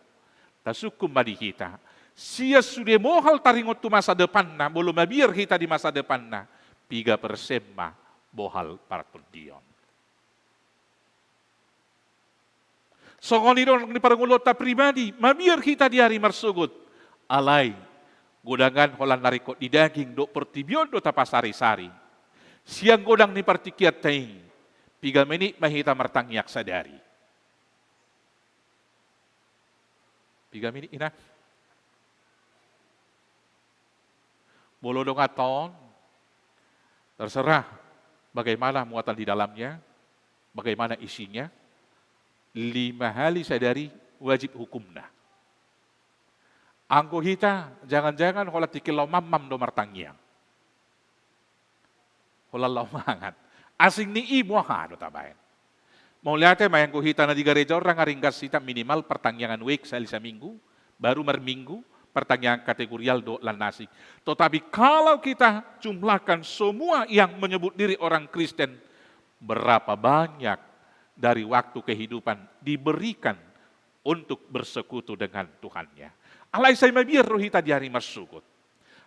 Tasukum madihita. Sia sudah mohal taringot tu masa depan na, belum mabiar kita di masa depan na. 3% bohal partun dion. Songonidon ni parangulota pribadi, mabiar kita di hari marsugut. Alay, godangan holan narikot di daging, do pertibion do tapasari-sari. Siang godang ni partikiat taing, 3 menit mahita martangyak sadari. 3 menit ina. Bolo dong aton, terserah bagaimana muatan di dalamnya, bagaimana isinya. 5 hari sadari wajib hukumna. Angko hita, jangan-jangan hola tikilau mamam do martangiang. Hola lau mangat. Asing ni ibu ha do tabayan. Mau lihat ya, mayang hita na di gereja orang ngaringkas kita minimal pertanggiangan week sa minggu, baru merminggu, pertanyaan kategorial do lanasi. Tetapi kalau kita jumlahkan semua yang menyebut diri orang Kristen, berapa banyak dari waktu kehidupan diberikan untuk bersekutu dengan Tuhannya. Alay say mabir rohita di hari masugot.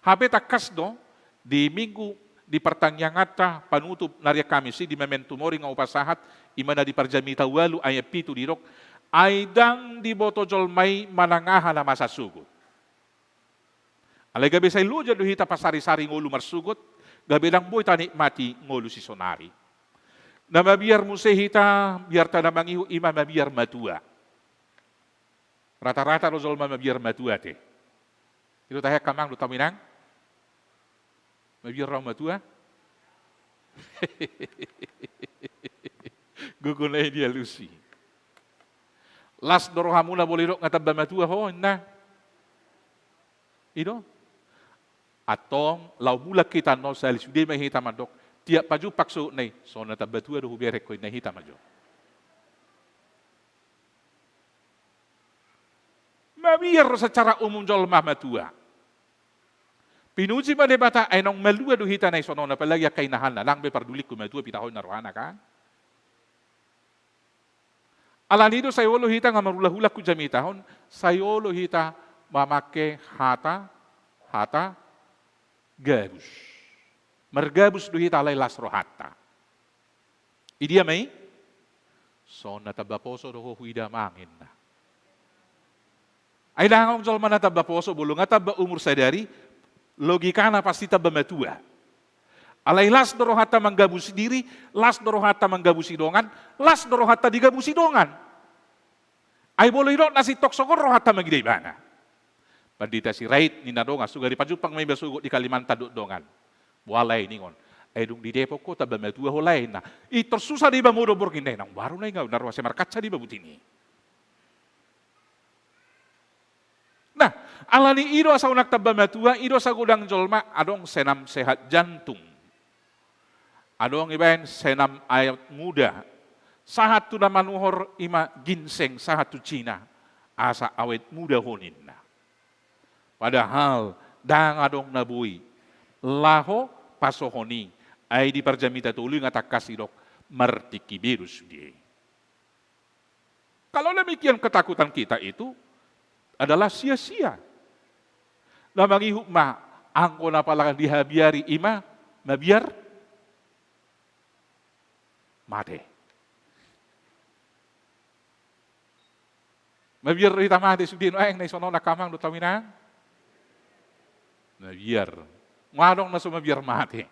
Habe takas do di minggu di pertanyaan ta panutup narya Kamisi di mementumori nga upasahat imana di parjamita walu ayat 7 dirok aidang di boto jolmay manangahan na masasugot. Alay gabi say luja do hita pasari-sari ngulu marsugot, gabi lang boy tanik mati ngulu si sonari. Na mabiar mo hita, biar ta namang ihu ima mabiar matua. Rata-rata rozol mabiar matua te. Ito tayo kamang do taminang? Mabiar raw matua? Gugunay dia Lucy. Las dorohamuna boleh dok ngatabba matua ho na. Ito? Atong lau mula kita no sa lisude may hita mandok. Tiap paju pakso nay so natabba tua do hubiere ko na hita majo. Mabiar secara umum jol matua. Pinuji ba debata ay nung malua do hita na isono na palagi kay nahan na lang be pardulik ko matua pitahon na rohana kan. Alanido sayolo hita nga marula-hula ko jamitahon, sayolo hita mamake hata gabus. Margabus do hita alay las rohata. Idia may so natabaposo do huida mangin na. Ay langong jol man natabaposo bulong ataba umur sadari logika na pasti taba matua. Alay las dorohata manggabusi diri, las dorohata manggabusi dongan, las dorohata digabusi dongan. Ay boleh dok nasi tok sokor rohata magidai bana. Pandita si Rait ni nadonga suga di pajupang may basugot di Kalimantan do dongan. Walay ningon. Ay dung di Depok ko taba matua holay na. Ito susah di ba mo do borgin nang baru na ngaw narwa si markatsa di ba butini. Nah, alani ido asa unak taba matua, ido sa gudang jolma, adong senam sehat jantung. Adong ibain senam ayat muda. Sahat tu na manuhor ima ginseng, sahat tu Cina. Asa awet muda honin na. Padahal, dang adong nabui. Laho pasohoni. Ay di parjamita tuloy nga takasidok, martikibirus di. Kalau demikian ketakutan kita itu, adalah sia-sia. Lamang ihukma, angko na pala dihabiari ima, mabiar, mate. Mabiar rita mate, sudin ayang na isono na kamang do taminang. Mabiar. Ngadong na sumabiar mate.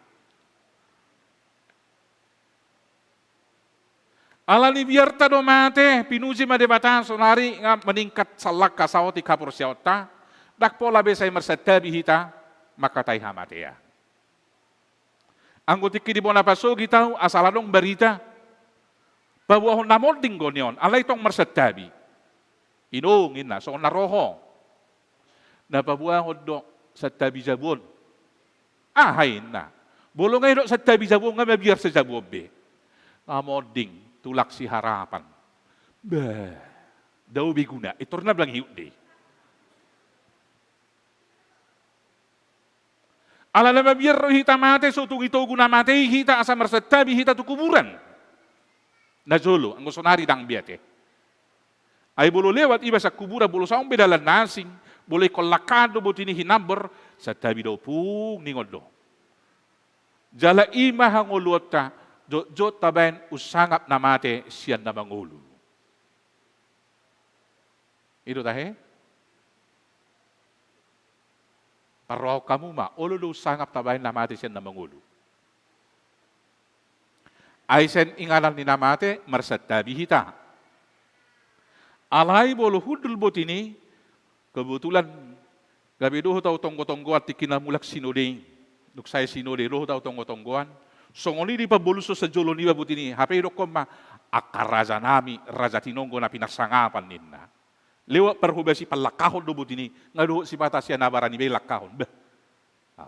Alani biar ta do mate, pinuji madebatan sonari nga meningkat salak kasaw ti kapur siota, dak pola besay mersetabi hita, maka tay hamatea. Anggo tiki di bona paso gitaw asaladong berita, bahwa namol dinggo niyon, alay tong mersetabi. Inungin na, so naroho. Napabuahod do sa tabi jabon. Ahayin na. Bolo ngayon do sa tabi jabon nga mabiyar sa jabon be. Amoding, tulak si harapan. Bah, daw biguna. Itor na blang hiut de. Ala na mabiyar ro hita mate, so tugitogo na mate, hita asa marsatabi, hita tu kuburan. Najolo, ang gusonari dang biyate. Ay bolo lewat iba sa kubura, bolo sa bedalan nasing, boleh kolakado botini hinambor sa tabi daw pung ningod do. Jala ima hanguluot ta, jo tabayan usangap na mate siyan na mangulu. Ito tahe? Paraw kamu ma, olo sangap tabayan na mate siyan na mangulu. Ay sen ingalan ni namate, marsat tabi hita. Alay bolo hudul botini, kebetulan gabi doh tahu tonggo-tonggoan tikinamulak sinode. Nuk saya sinode doh tahu tonggo-tonggoan. Songoni di paboluso sa jolo ni babut ini. HP do koma akar raja nami raja tinonggo na pinarsangapan ninna. Lewat perhubasi palakahon do but ini ngado si patasya nabarani be lakahon. Bah.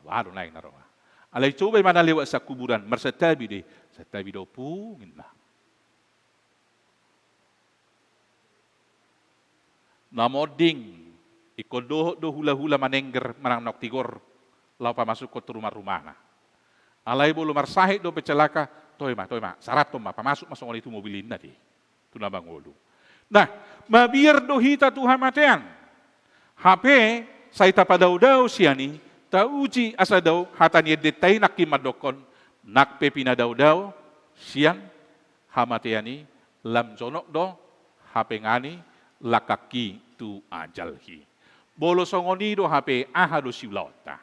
Baru naik naroa. Alay coba mana lewat sa kuburan marsatabi de satabi do pungin na. Namoding ikodoh do hula-hula manengger manang nok tigor lau pa masuk ke rumah-rumah na. Alay bolo marsahit do pecelaka toy ma sarat to ma pamasuk masuk itu mobilin na di. Tu nabang ulu. Nah, mabir do hita tu hamatean. HP saya tapadau-dau siani ta uji asa daw hatan yedetay nakimadokon nakpe pinadau-dau sian hamateani lam jonok do HP ngani lakaki tu ajalhi. Bolo songoni do HP ahado siulauta.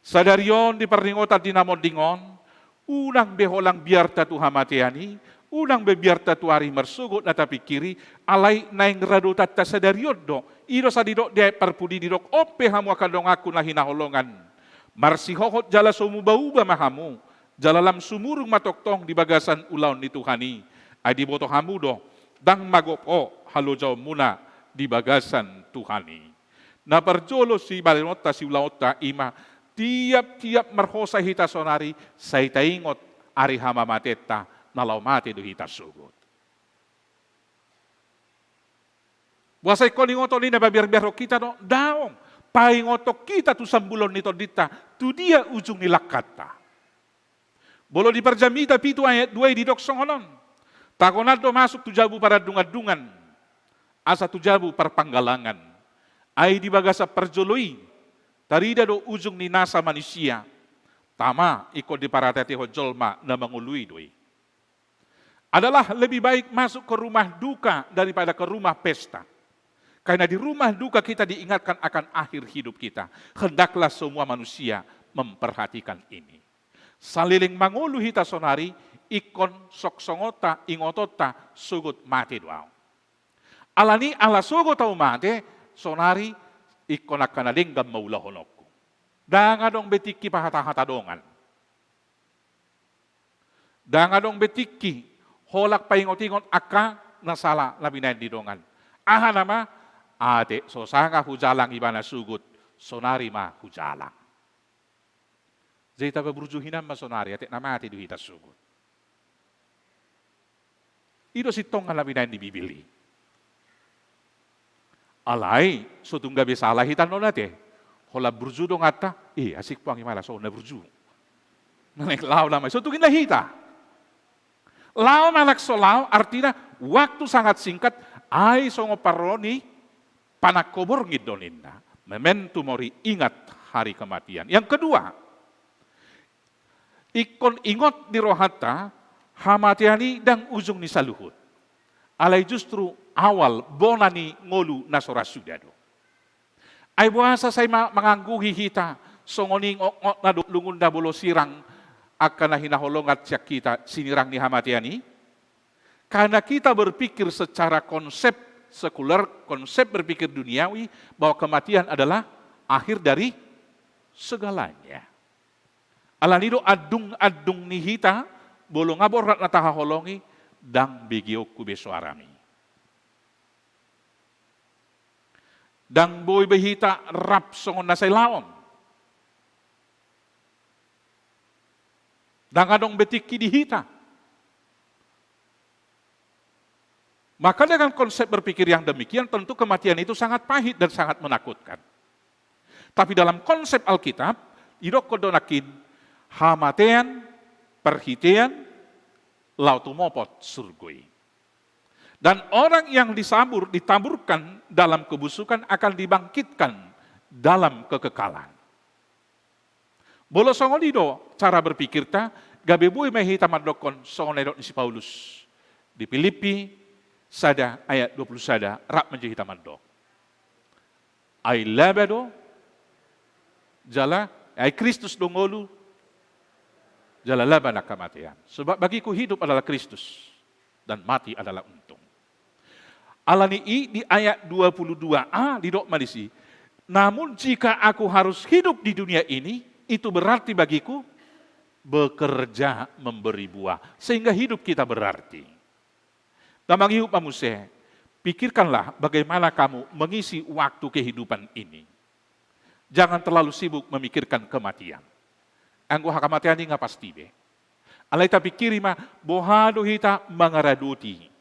Sadarion di perningota dinamodingon, unang beholang biar tatu hamateani, unang bebiar tatu hari mersugot na tapi kiri, alay naing rado tata sadarion do, iro sa didok de perpudi didok, ope hamu akadong aku na hinaholongan. Marsihohot jala sumubauba mahamu, jalalam sumurung matoktong di bagasan ulaon ni Tuhani, ay di boto hamu do, dang magopo halojaw muna di bagasan Tuhani. Na perjolo si balinota si ulaota ima, tiap-tiap marhosa hita sonari, say taingot ari hama mateta, nalaw mati do hita sugot. Wasay koningoto ni nababiyar-biyaro kita no, daong, paingoto kita tu sambulon nito dita, tu dia ujung nilakata. Bolo di perjamita pitu ayat 2 di doksong honon. Takonado masuk tu jabu para dungan-dungan, asa tu jabu perpanggalangan, ay di bagasa perjoloi, tarida do ujung ni nasa manusia, tama ikut di paratete hojolma na mangului doi. Adalah lebih baik masuk ke rumah duka daripada ke rumah pesta. Karena di rumah duka kita diingatkan akan akhir hidup kita. Hendaklah semua manusia memperhatikan ini. Saliling mangulu hita sonari, ikon soksongota ingotota sugut mati doang. Alani ala sugut tau mati, sonari ikon akan alinggam maulah honokku. Dangadong betiki pahata-hata dongan. Dangadong betiki holak paingot-ingot aka nasala labinain di dongan. Aha nama ade so sanga hujalang ibana sugut sonari ma hujalang. Zeta berjuhinan ma sonari ate nama ate duhita sugut. Ito sitong labinain di Bibili. Alay, so tungga besalah hitan no nate. Hola burju dong ata, asik puang imala so na burju. Naik lau lamai, so tungin hita. Lau malak so lau, artinya waktu sangat singkat, ay so ngoparoni panakobor ngidonin na. Memento mori ingat hari kematian. Yang kedua, ikon ingot di rohata, hamatiani dan ujung ni saluhut. Alay justru awal bonani ngolu nasora sudado. Ay buasa say mangangguhi hita, songoning okot na lungun na bulo sirang, akan na hinaholongat siya kita sinirang ni hamatiani. Karena kita berpikir secara konsep sekuler, konsep berpikir duniawi, bahwa kematian adalah akhir dari segalanya. Alanido adung-adung ni hita, bolo ngaborat na tahaholongi, dang bigyo kube suarami. Dang boy behita rap songon nasay laon. Dang adong betiki dihita. Maka dengan konsep berpikir yang demikian tentu kematian itu sangat pahit dan sangat menakutkan. Tapi dalam konsep Alkitab, idok kodonakin hamatean, perhitian, lautumopot surgui. Dan orang yang ditaburkan dalam kebusukan akan dibangkitkan dalam kekekalan. Bolo songolido cara berpikir ta, gabe bui mehi tamadokon songonedok si Paulus. Di Filipi, sada ayat 20 sada, rap menjadi tamandok. Ai labado, jala, ai Kristus dongolu, jala labana kematian. Sebab bagiku hidup adalah Kristus, dan mati adalah untung. Alani di ayat 22a di dok malisi. Namun jika aku harus hidup di dunia ini, itu berarti bagiku bekerja memberi buah. Sehingga hidup kita berarti. Damang hidup manusia, pikirkanlah bagaimana kamu mengisi waktu kehidupan ini. Jangan terlalu sibuk memikirkan kematian. Anggo kematian ini nggak pasti be. Alai tapi kirima bohado hita mangaraduti.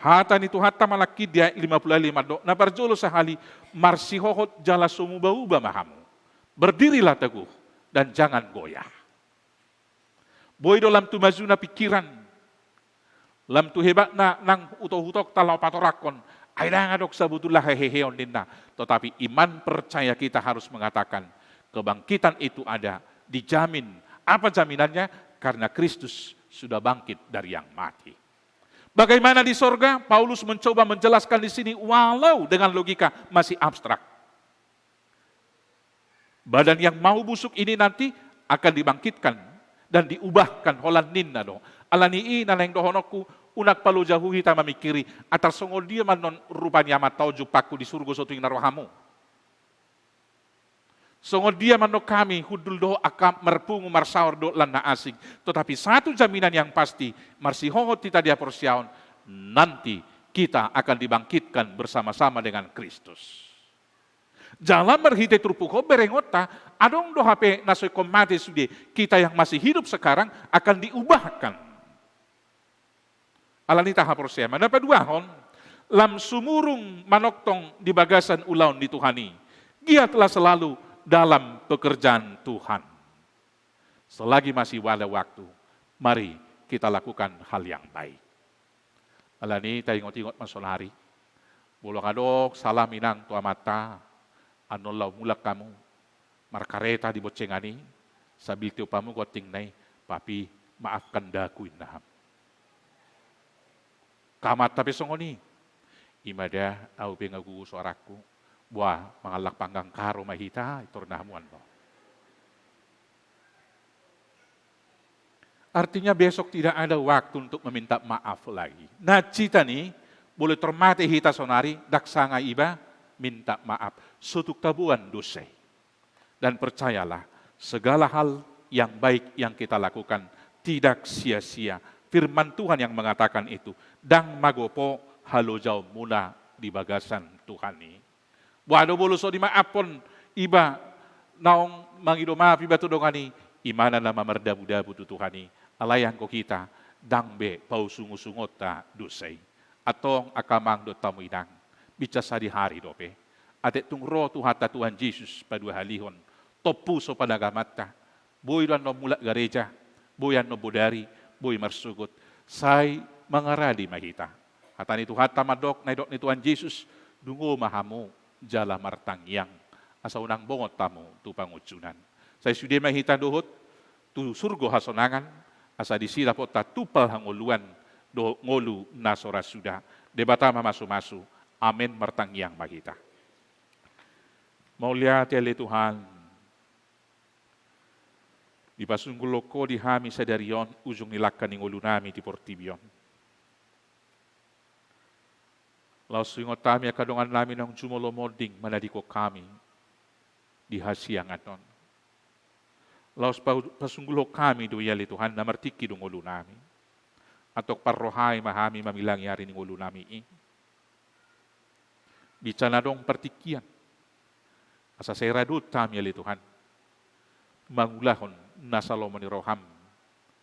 Hatan itu hatta malaki dia 55 do. Na barjolo sahali marsihohot jala sumuba-uba mahamu. Berdirilah teguh dan jangan goyah. Boy dalam tu mazuna pikiran. Lam tu hebat na nang utoh-utok talau patorakon. Aida ngadok sabutullah heheheon dinna. Tetapi iman percaya kita harus mengatakan kebangkitan itu ada, dijamin. Apa jaminannya? Karena Kristus sudah bangkit dari yang mati. Bagaimana di sorga? Paulus mencoba menjelaskan di sini walau dengan logika masih abstrak. Badan yang mau busuk ini nanti akan dibangkitkan dan diubahkan holan ninna do. Alani ina nang dohonoku unak palu jauh kita memikiri atar songol dia manon rupanya matau jupaku di surga sotu ing narohamu. Songol dia manok kami hudul do akam merpungu marsaur do lana asing. Tetapi satu jaminan yang pasti marsihohot kita dia porsiaon nanti kita akan dibangkitkan bersama-sama dengan Kristus. Jalan berhite trupuko berengota adong do HP nasoy komate sude kita yang masih hidup sekarang akan diubahkan. Alanita haporsia mana paduahon lam sumurung manoktong di bagasan ulaun di Tuhani. Dia telah selalu dalam pekerjaan Tuhan. Selagi masih ada waktu, mari kita lakukan hal yang baik. Alani taingot-ingot masonari. Bolong adok salah minang tua mata, anolau mulak kamu, markareta di bocengani, sabil tiu pamu goting nai, papi maafkan daku innaham. Kamat tapi songoni, imada au pengagu suaraku, buah mengalak panggang karo mahita itu namuan lo. Artinya besok tidak ada waktu untuk meminta maaf lagi. Nah cita nih boleh termati hita sonari daksanga iba minta maaf sutuk tabuan dosa. Dan percayalah segala hal yang baik yang kita lakukan tidak sia-sia. Firman Tuhan yang mengatakan itu. Dang magopo halo jauh muna di bagasan Tuhan ini. Wado bolo so di maapon iba naong mangido maaf iba tu dongani imana nama merdabu-dabu tu Tuhani alayang ko kita dangbe pau sungu-sungot ta dosay atong akamang do tamu idang bica sadi hari dope ate tung ro tu hata Tuhan Yesus padua halihon topu so padagamat boy lan no mulak gereja boyan no bodari boy marsugot say mangaradi mahita hatani tu hata madok na dok ni Tuhan Yesus dungo mahamu jala martang yang asa unang bongot tamu tu pangucunan. Saya sudah mahita dohot tu surgo hasonangan asa disila po tatupal hanguluan do ngolu nasora sudah debata masu-masu. Amin martang yang mahita. Maulia tele Tuhan. Di pasunggulo ko di hami sadarion ujung nilakkan ning ulu nami di Portibion. Laos ingot kami kadongan namin ng jumolomoding manadiko kami di hasiangaton. Laos pasunggulo kami do yali Tuhan na martiki dong ulo namin. Atok parrohay mahami mamilang yari ng ulo namin. bicara dong pertikian. Asa saya radut kami ali Tuhan. Mangulahon nasalomoni roham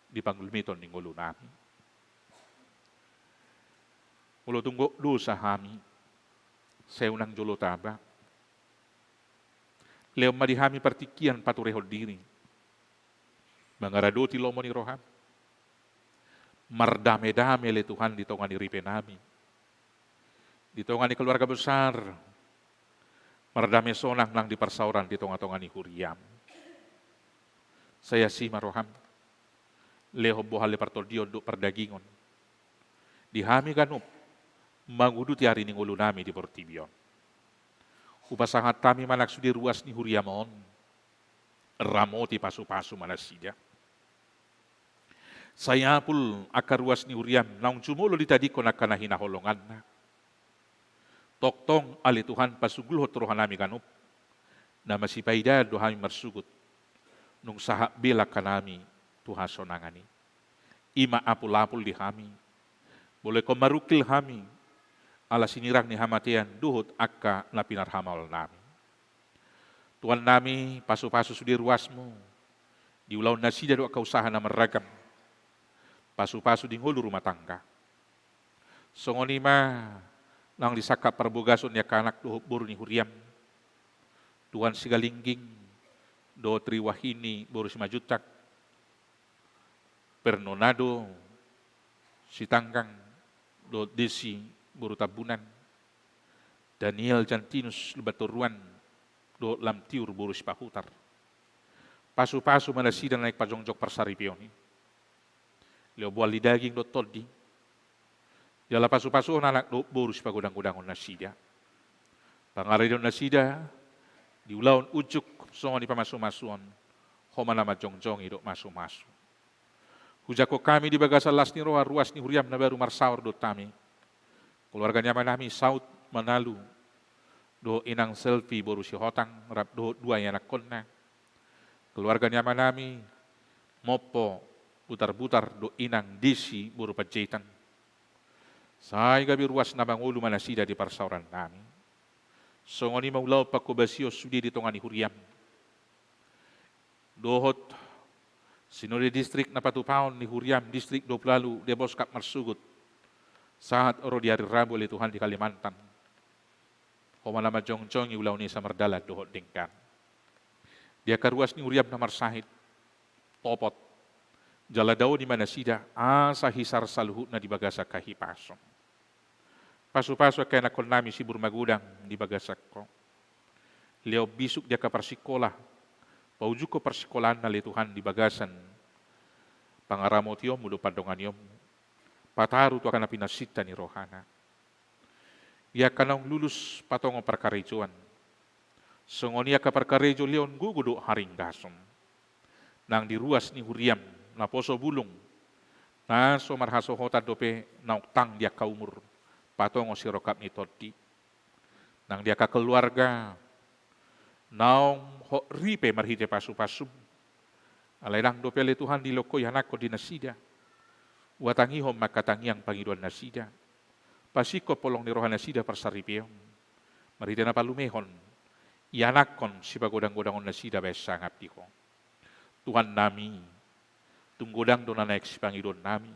di panggulmiton ninggulu nami. Ulo tunggu dosa kami. Saya unang jolo taba. Leo madihami pertikian paturehol diri. Mangaradoti lomoni roham. Mardame-dame le Tuhan di tongani ripe nami. Di tongani keluarga besar. Mardame sonang nang di persauran di tonga-tongani huriam. Saya sima roham. Leho bohale partoldio do perdagingon. Dihami ganup. Manguduti hari ini ngulu nami di Portibion. Upasangat kami manak sudi ruas ni huriamon. Ramoti pasu-pasu manasida. Saya pul akar ruas ni huriam. Naung cumulo di tadi ko nakanahina holongan na. Toktong ali Tuhan pasugulhot rohan nami kanup. Na masipaida dohami marsugut. Nung sahak bela kanami Tuhan sonangani. Ima apul-apul di kami. Boleh ko marukil kami. Ala sinirang ni hamatian duhut akka na pinarhamal nami. Tuhan nami pasu-pasu sudi ruasmu. Di ulau nasida doa kausaha na meragam. Pasu-pasu di ngulu rumah tangga. Songonima nang disakap perbogason ya kanak duhut buru ni huriam. Tuhan sigalingging do triwahini buru simajutak. Pernonado si tanggang do desi buru tabunan. Daniel Jantinus lebaturuan do lamtiur buru sipahutar. Pasu-pasu manasida naik pajongjok persaripioni. Leo bual di daging do toldi. Jala pasu-pasu anak do buru sipagodang-godangon nasida. Pangarai do nasida di ulaun ujuk songon di pamasu-masuon. Homa nama jongjong do masu-masu. Hujako kami di bagasan las ni roha ruas ni huriam na baru marsaur do tami. Keluarganya manami saut menalu do inang selfie boru si hotang rap do dua yang nakonna. Keluarganya manami mopo butar-butar do inang disi boru pajetan. Saya gabi ruas nabang ulu manasida di parsauran nami. Songoni maulau pakobasio sudi di tongani huriam. Dohot sinode distrik na patupaon ni huriam distrik do pelalu debos kap marsugut. Saat oro di hari Rabu oleh Tuhan di Kalimantan. Homalama jongjong ulau ni samardala dohot dengkan. Dia karuas ni uriam namar sahid. Topot. Jaladao di mana sida. Asa hisar saluhut na di bagasa kahipasong. Pasu-pasu kaya nakon nami si burmagudang di bagasak ko. Leo bisuk dia ke persikolah. Paujuk ko persikolahan na le Tuhan di bagasan. Pangaramotiyom mudo padonganyom. Pataru tu akan pinasita ni rohana. Ia kanang lulus patongo perkarejuan. Songonia ka perkarejo leon gugudo haring dasom. Nang diruas ni huriam na poso bulung. Na so marhaso hota dope na uktang dia kaumur. Patongo si rokap ni toti. Nang dia ka keluarga. Naong ho ripe marhite pasu-pasum. Alairang dope le Tuhan di loko yanako dinasida. Watangihom makatangiang pangiduan nasida. Pasiko polong ni rohan nasida persaripiong. Marita na palumehon. Ianakon si pagodang-godangon nasida besa ngapti ko. Tuhan nami. Tunggodang doon na naik si pangiduan nami.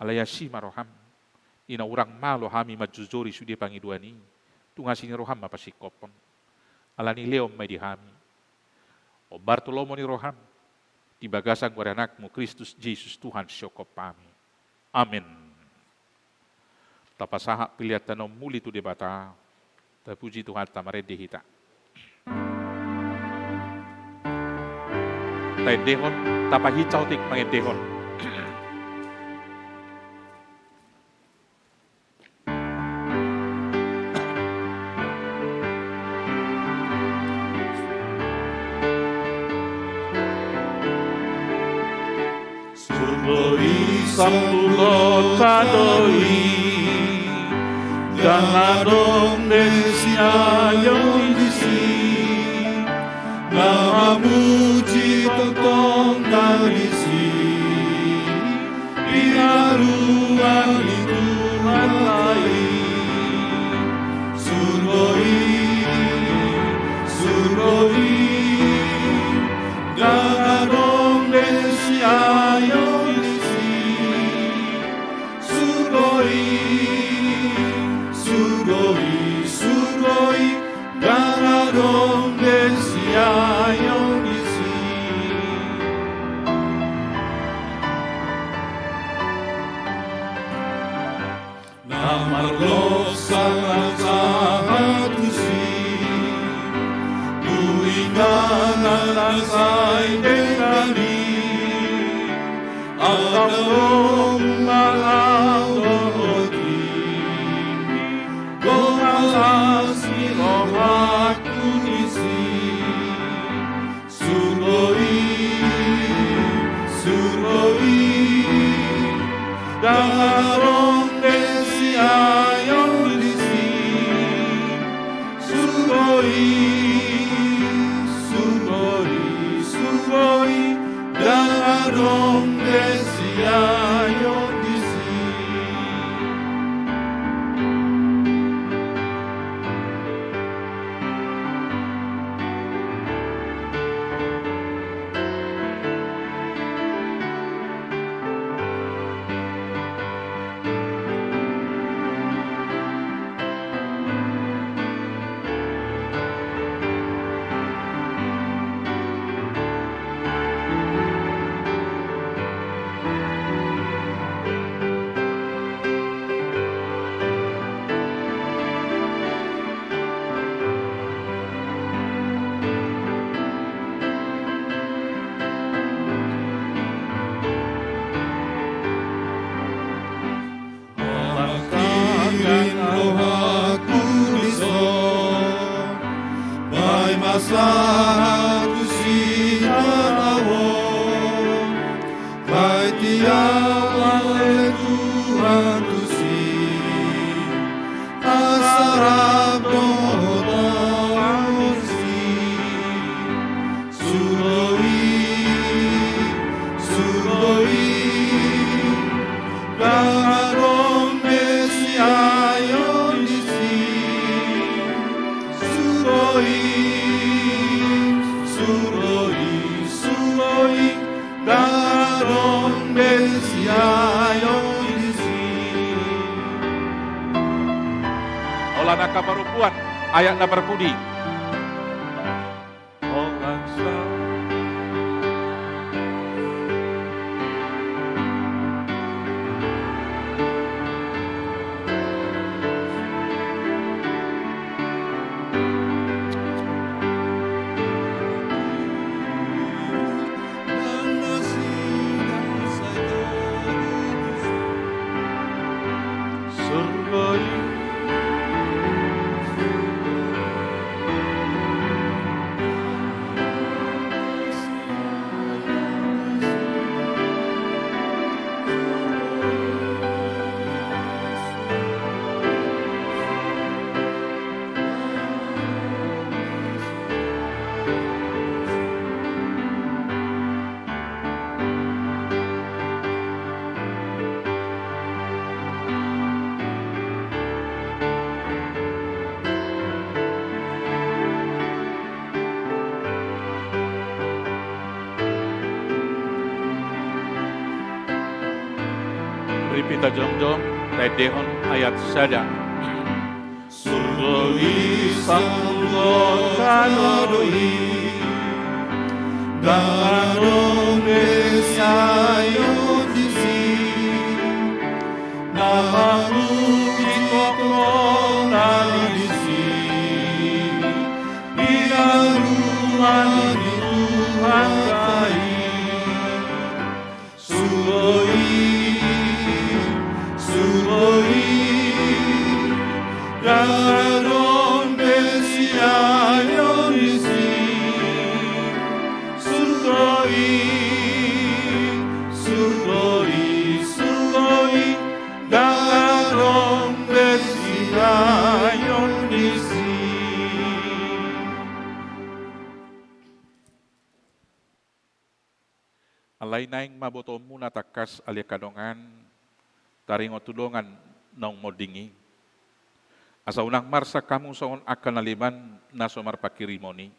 Alayasi maroham. Inaurang malo hami majuzori sudi pangiduan ni. Tungasi ni roham mapasikopon. Alani leom may dihami. O Bartolomo ni roham. Di bagasan ko anakmu Kristus Jesus Tuhan syokop kami. Amin. Tapasaha pilihat tanom muli tu debata. Tapuji Tuhan tamarede hita. Taidehon tapahicau tik mangedehon. Sambulo kadoi ganadong desya yung disi namamuji totong dalisi pinaruan itu halai Olana kaparupuan, ayat na berpudi. Ripita jom-jom, Redehon ayat sada. Surgawi sanglo kanodoi Darong desayo disi Naharu jikokong nalisi Binaruan di Tuhan kai Surgoi Darong desiayo disi Surgoi Darong desiayo disi. Alay naing maboto muna takas alia kadongan, taringo tulungan naung modingi. Asa unang marsa kamu saon akan naliman na somar pakirimoni.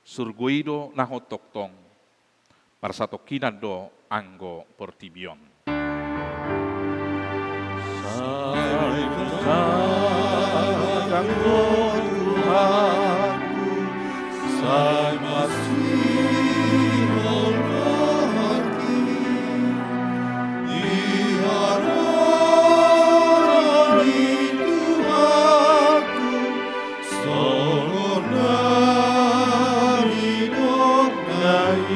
Surguido na hotoktong, parsatokinan do anggo portibion. Kanggo Tuhanku, say masihon hati, diharani Tuhanku, songonari doknai.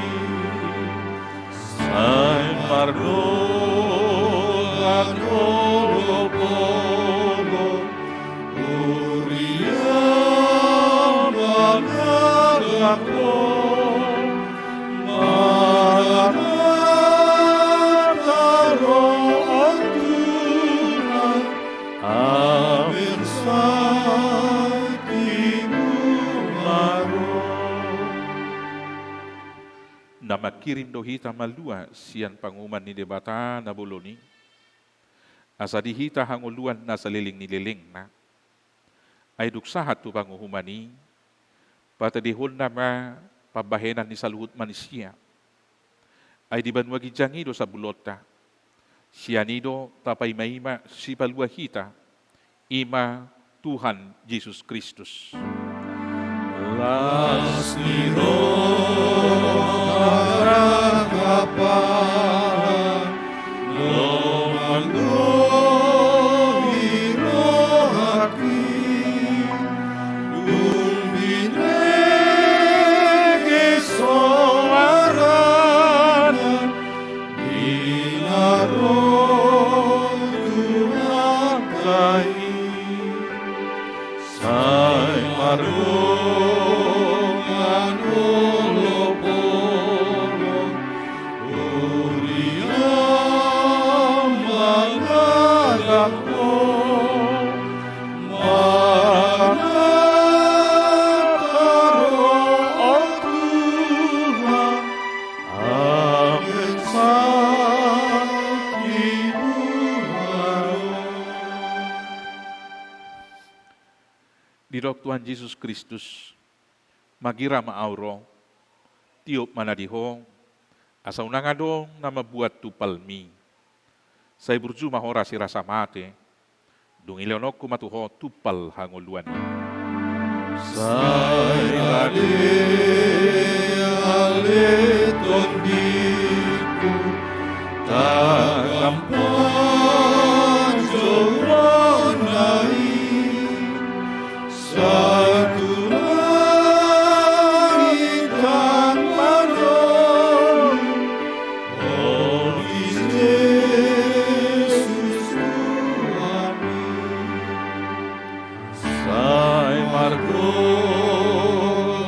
Sai pardon polo polo Uriam managako Maranatha Roh Tuhan Amin Saktimu na makirim do hita malua sian panguman ni debata na boloni. Asa di hita hanguluan na sa liling ni liling na. Ay duksahat tu panguhumani, patadihon na ma pabahenan ni saluhut manusia. Ay di banwagi jangido sa bulota. Sianido tapay maima si palua hita, ima Tuhan Yesus Kristus. Las nirong kapahan Lomando hirohaki Dumbinege soarana Dinarong Tuhan kai Sai margo Dirok Tuhan Yesus Kristus, magira maauro, tiop manadihong, asa unangadong na mabuat tu palmi. Say burju mahora si rasa mate, dung ileonok kumatuho tupal hanguluan. Sai ade ale tondiku tagampan joronai satu langit dan manon Holy Jesus Tuhan Sai margo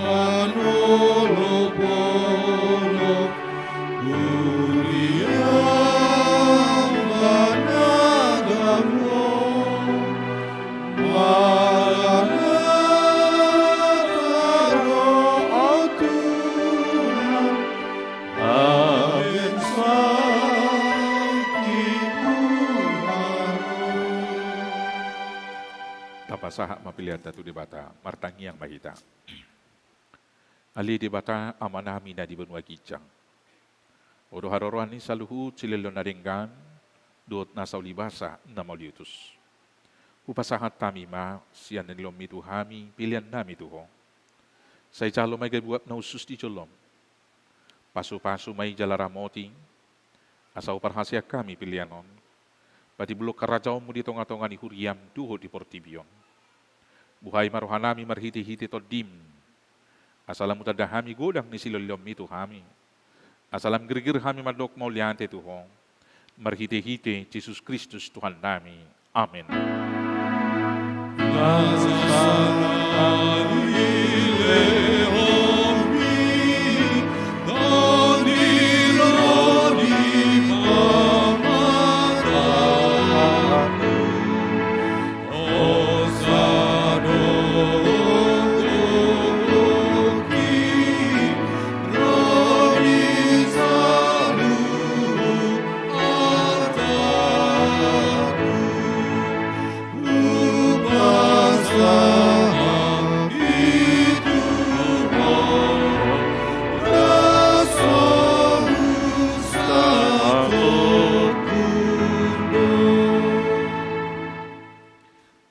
manolo polo Uriam managamo Tapasaha mapilihan datu debata, martangi yang mahita. Ali debata amanami na di benua gijang. Odo harorohan ni saluhu cilelo naringgan, dot nasa ulibasa na mauliutus. Upasahat tamima, siyan nilom mitu hami, pilihan nami tuho. Say jalo may gabuat na usus di jolom. Pasu-pasu may jalaramoti, asa uparhasya kami pilihanon. Pati bulok karajaw mo di tonga-tonga ni huriam duho di portibion. Buhay marohanami marhiti-hiti to dim. Asalam utadahami godang ni silolom itu hami. Asalam gergir hami madok mauliante tuho. Marhiti-hiti Jesus Kristus Tuhan nami. Amin.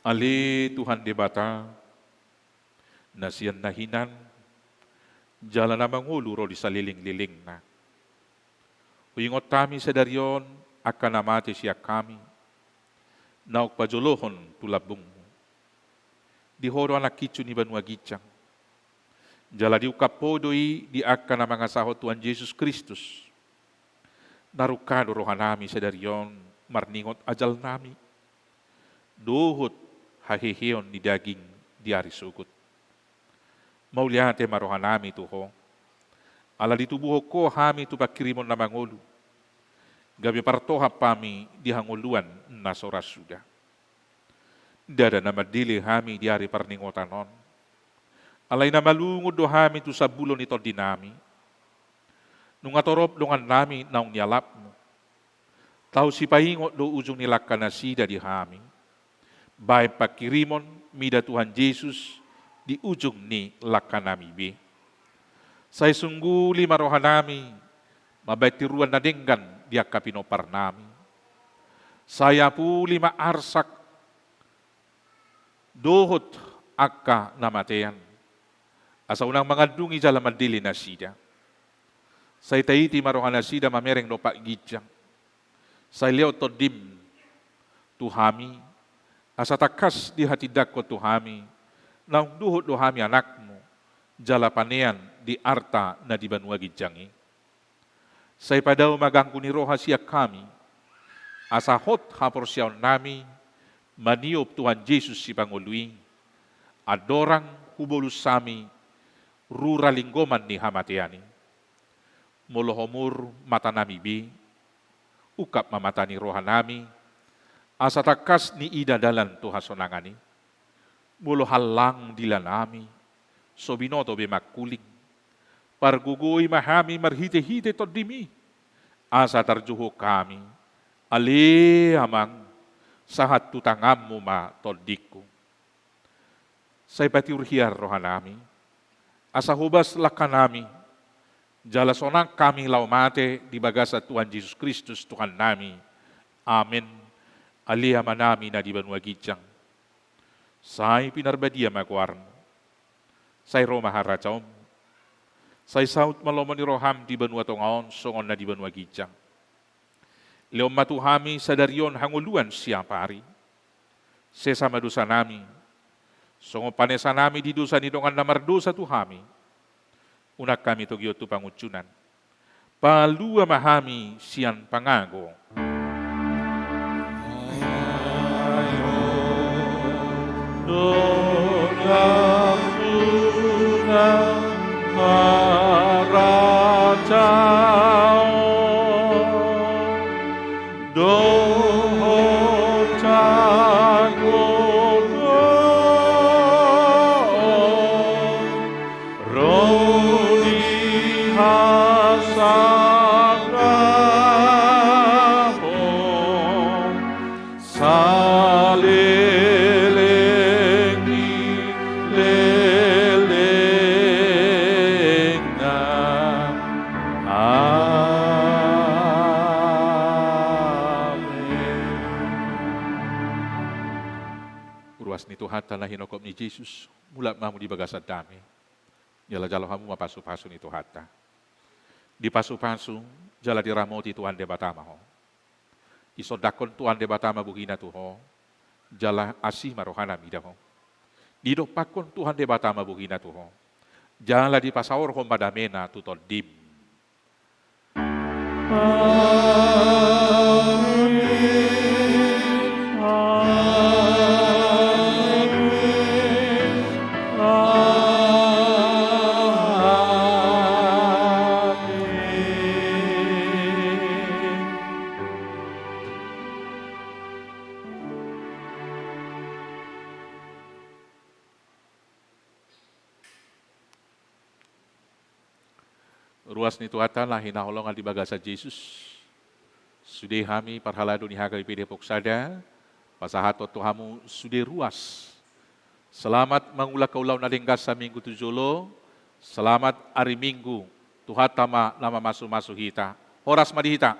Ali Tuhan debata, nasiyan nahinan, jalan na manguluro di saliling-liling na. Uyingot kami sa daryon, akan namati siya kami, nauk pajolohon tulabung mo. Di horo anak kitsu ni Banua Gicang, jala di ukapodoi di akan na mga sahot Tuhan Yesus Kristus, narukado rohanami sedarion marningot ajal nami. Dohot haheheon ni daging diari sugut. Mauliate marohanami tuho. Ala ditubuho ko hami tu pakirimon na mangulu. Gabi partoha pami dihanguluan na soras sudah. Dada na madili hami diari parningotanon. Alay na malungod do hami tu sa bulon ito dinami. Nung atorop dongan nami naung nialap mo. Tau si pahingot do ujung nilakka na sida di hami. Baik pakirimon mida Tuhan Yesus di ujung ni lakka nami be. Say sungguli marohan nami mabait tiruan na denggan dia kapinopar nami. Saya puli maarsak dohot akka namatean. Asa unang mga dungi jala madili na sida. Say taiti marohan na sida mamereng no pagijang. Say leo to dim tuhami. Asa takas di hatidak ko tuhami. Naung duhot dohami anakmu. Jala panean di arta na di banua gijangi. Say padaw magangku ni roha siya kami. Asa hot hapor siya nami. Maniop Tuhan Yesus si Pangului. Adorang hubulus sami. Ruralinggoman ni hamatiani. Molohomur mata nami bi. Ukap mamata ni roha nami. Asa takas ni ida dalan Tuhan sonangani. Molo halang dila nami. Sobinoto be makuling. Pargugoy mahami marhite-hite to dimi. Asa tarjuho kami. Ali amang sahat tutangam mo ma todiku. Say patiurhiar roha nami. Asa hubas lakanami. Jala sonang kami laumate di bagasa Tuhan Yesus Kristus Tuhan nami. Amen. Aliha manami na di banua gijang. Say pinarbadia magwarn. Say Roma haracom. Say saut malomon ni roham di banua tongaon songon na di banua gijang. Leom matuhami sadarion hanguluan siang pari. Sesama dosa nami. Songo panesa nami di dosa ni dongan namar dosa tuhami. Unak kami togyo tu pangucunan. Palua mahami sian pangago. Tanah hinokop ni Jesus, mulak mamu di bagasad dami. Jala jalo kamu mapasu-pasu ni Tuhata. Di pasu-pasu, jala diramoti Tuhan debatama ho. Isodakon Tuhan debatama buhina tuho. Jala asih marohana midaho. Didopakon Tuhan debatama buhina tuho. Jala di pasaor ho madamena tutol dim. Ruas ni Tuhatan lah hinaholongan di bagasa Jesus. Sudah kami parhalado ni hagai pide poksada. Pasahato Tuhamu sudah ruas. Selamat mangula kaulau nadenggas sa minggu tujolo. Selamat hari minggu. Tuhatama nama masu-masu hita. Horas madihita.